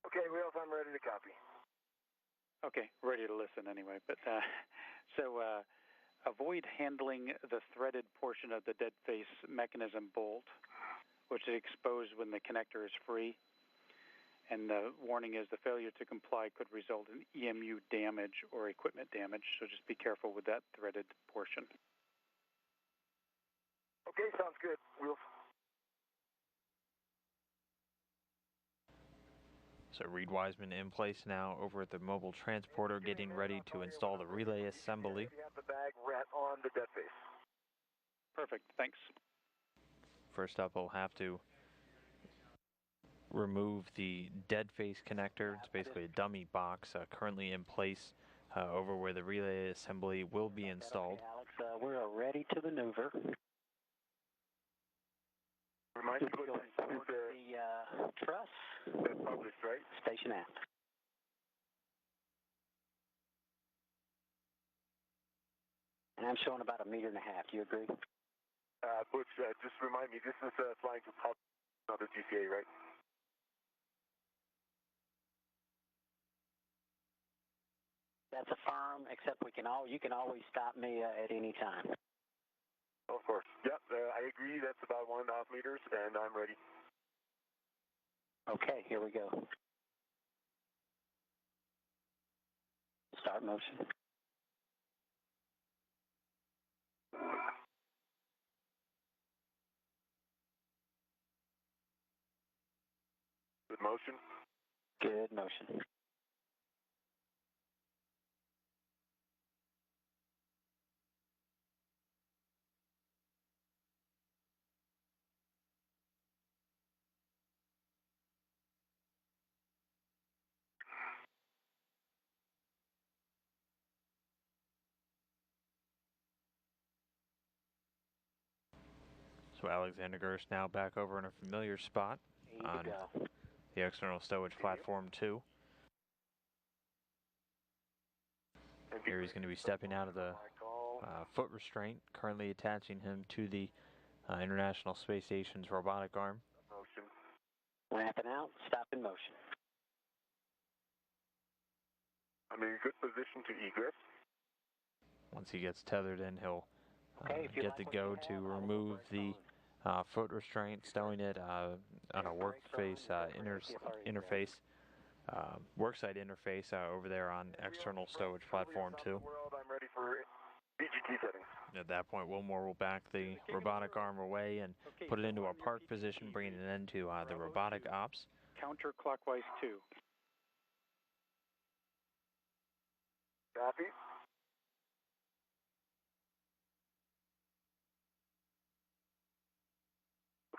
Okay, Wheels, I'm ready to copy. Okay, ready to listen anyway. But avoid handling the threaded portion of the dead face mechanism bolt, which is exposed when the connector is free. And the warning is the failure to comply could result in EMU damage or equipment damage, so just be careful with that threaded portion. Okay, sounds good, Wheels. So Reed Wiseman in place now over at the mobile transporter, getting ready to install the relay assembly. We have the bag on the dead face. Perfect, thanks. First up, we'll have to remove the dead face connector. It's basically a dummy box currently in place over where the relay assembly will be installed. Okay, Alex, we're ready to maneuver. Remind me what the truss. That's published, right? Station aft. And I'm showing about 1.5 meters. Do you agree? Butch, just remind me, this is flying to pub, not the GCA, right? That's a firm, except you can always stop me at any time. Of course. Yep, I agree. That's about 1.5 meters, and I'm ready. Okay, here we go. Start motion. motion. Good motion. So Alexander Gerst now back over in a familiar spot on the external stowage platform 2. Here he's going to be stepping out of the foot restraint, currently attaching him to the International Space Station's robotic arm. Motion. Ramping out, stop in motion. I'm in a good position to egress. Once he gets tethered in, he'll get the go to remove the foot restraint, stowing it on a workspace interface, worksite interface over there on external stowage platform 2. I'm ready for BGT settings. At that point, Wilmore will back the robotic arm away and put it into a park position, bringing it into the robotic ops. Counterclockwise 2. Copy.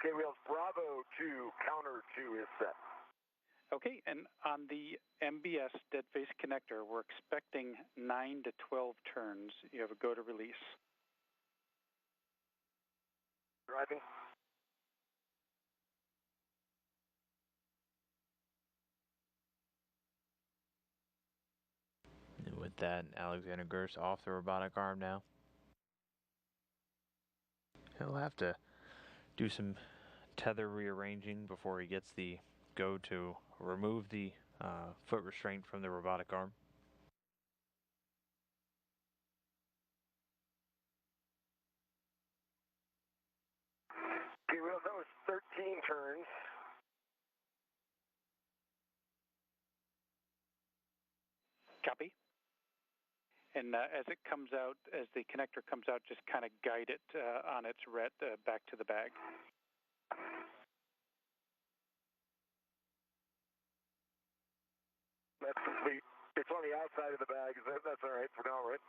Okay, we have Bravo 2, counter 2 is set. Okay, and on the MBS dead face connector, we're expecting 9 to 12 turns. You have a go to release. Driving. And with that, Alexander Gerst off the robotic arm now. He'll have to do some tether rearranging before he gets the go to remove the foot restraint from the robotic arm. Okay, well, that was 13 turns. Copy. And as it comes out, as the connector comes out, just kind of guide it on its ret back to the bag. That's complete. It's on the outside of the bag. That's all right for now, right?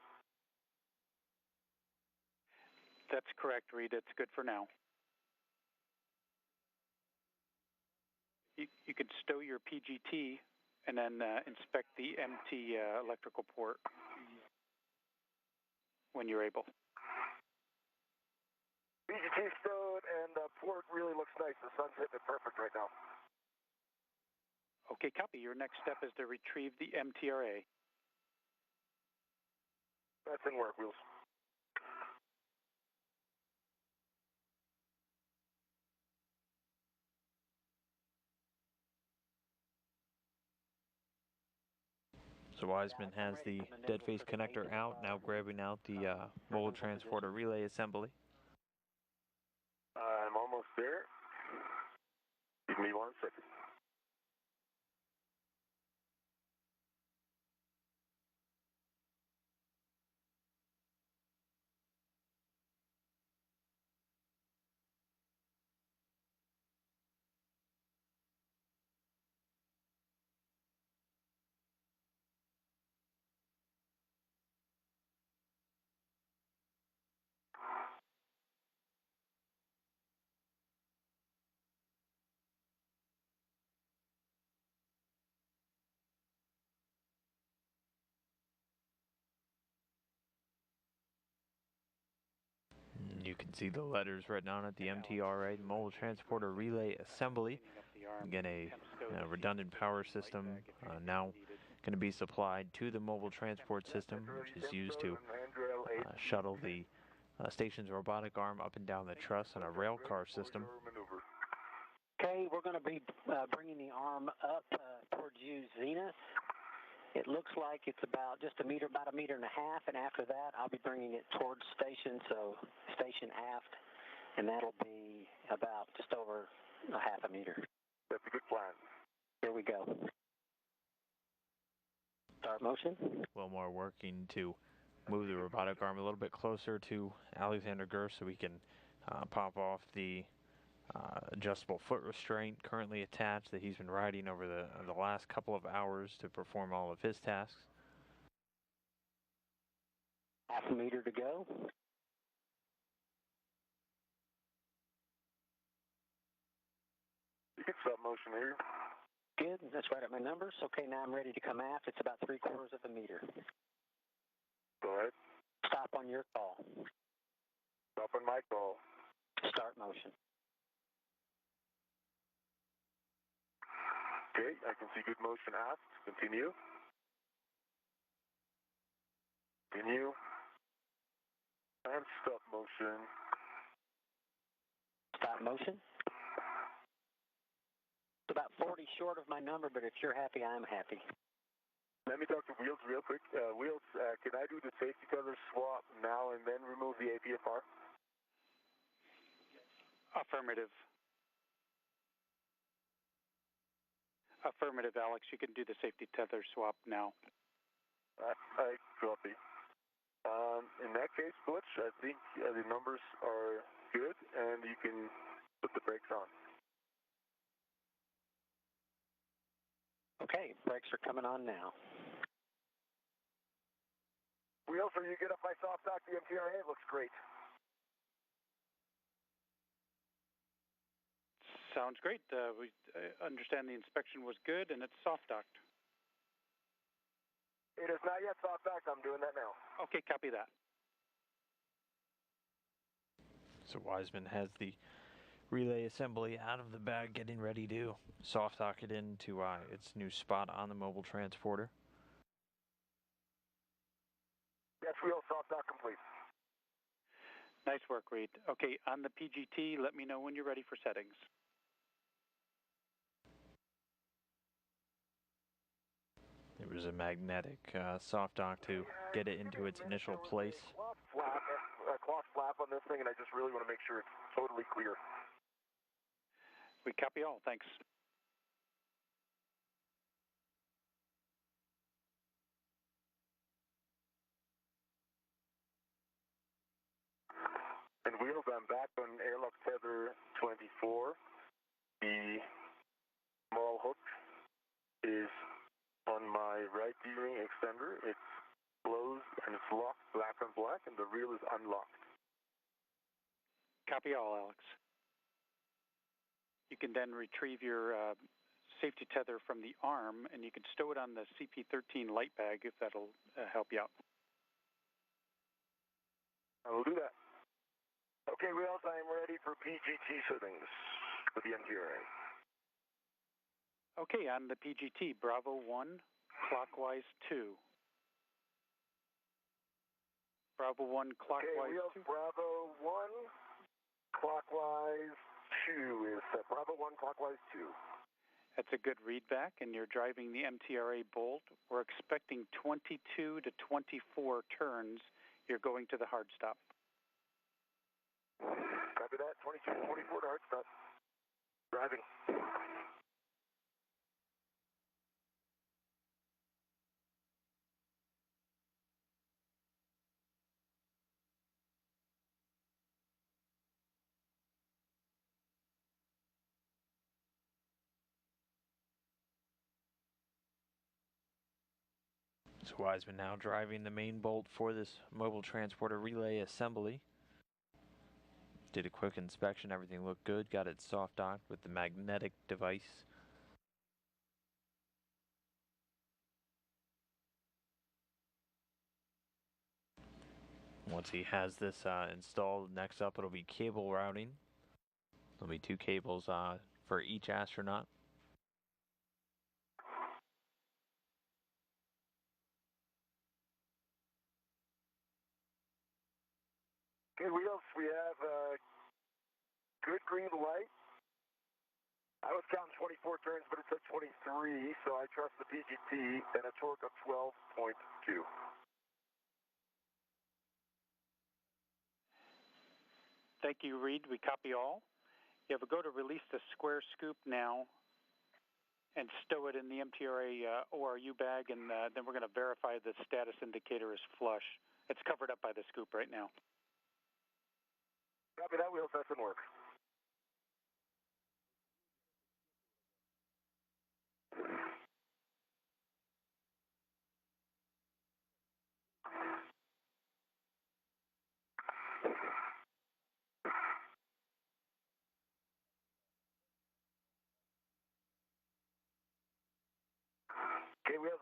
That's correct, Reed. It's good for now. You could stow your PGT and then inspect the empty electrical port when you're able. BGT stowed, and the port really looks nice. The sun's hitting it perfect right now. Okay, copy. Your next step is to retrieve the MTRA. That's in work, Wheels. So Wiseman has the dead face connector out, now grabbing out the mobile transporter relay assembly. I'm almost there. Give me 1 second. You can see the letters written on it, the MTRA, the Mobile Transporter Relay Assembly. Again, a redundant power system now going to be supplied to the mobile transport system, which is used to shuttle the station's robotic arm up and down the truss on a rail car system. Okay, we're going to be bringing the arm up towards you, Zenith. It looks like it's about a meter and a half, and after that, I'll be bringing it towards station, so station aft, and that'll be about just over a half a meter. That's a good plan. Here we go. Start motion. Wilmore working to move the robotic arm a little bit closer to Alexander Gerst so we can pop off the adjustable foot restraint currently attached that he's been riding over the last couple of hours to perform all of his tasks. Half a meter to go. You can stop motion here. Good. That's right at my numbers. Okay, now I'm ready to come aft. It's about 3/4 of a meter. Go ahead. Stop on your call. Stop on my call. Start motion. Okay, I can see good motion aft. Continue. Continue. And stop motion. Stop motion. It's about 40 short of my number, but if you're happy, I'm happy. Let me talk to Wheels real quick. Wheels, can I do the safety tether swap now and then remove the APFR? Affirmative. Affirmative, Alex. You can do the safety tether swap now. I copy. In that case, Butch, I think the numbers are good, and you can put the brakes on. Okay, brakes are coming on now. Wheels, are you good if I soft dock the MTRA? It looks great. Sounds great. We understand the inspection was good and it's soft docked. It is not yet soft docked. I'm doing that now. Okay, copy that. So Wiseman has the relay assembly out of the bag, getting ready to soft dock it into its new spot on the mobile transporter. Yes, Wheels, soft dock complete. Nice work, Reed. Okay, on the PGT, let me know when you're ready for settings. It was a magnetic soft dock to get it into its initial place. Cloth flap on this thing, and I just really want to make sure it's totally clear. We copy all. Thanks. And Wheels, I'm back on airlock tether 24. The small hook is on my right D-ring extender. It's closed and it's locked black on black, and the reel is unlocked. Copy all, Alex. You can then retrieve your safety tether from the arm, and you can stow it on the CP13 light bag if that'll help you out. I will do that. Okay, Wheels, I am ready for PGT settings for the MTRA. Okay, on the PGT, Bravo 1, clockwise 2. Bravo 1, clockwise okay, Wheels, 2. Bravo 1, clockwise 2 is set. Bravo 1, clockwise 2. That's a good read back, and you're driving the MTRA Bolt. We're expecting 22 to 24 turns. You're going to the hard stop. Copy that. 22 to 24 to hard stop. Driving. So Wiseman now driving the main bolt for this mobile transporter relay assembly. Did a quick inspection, everything looked good, got it soft docked with the magnetic device. Once he has this installed, next up it'll be cable routing. There'll be 2 cables for each astronaut. Okay, Wheels, we have a good green light. I was counting 24 turns, but it said 23, so I trust the PGT and a torque of 12.2. Thank you, Reed. We copy all. You have a go to release the square scoop now and stow it in the MTRA ORU bag, and then we're going to verify the status indicator is flush. It's covered up by the scoop right now. Copy that, Wheels. That's in work. wheels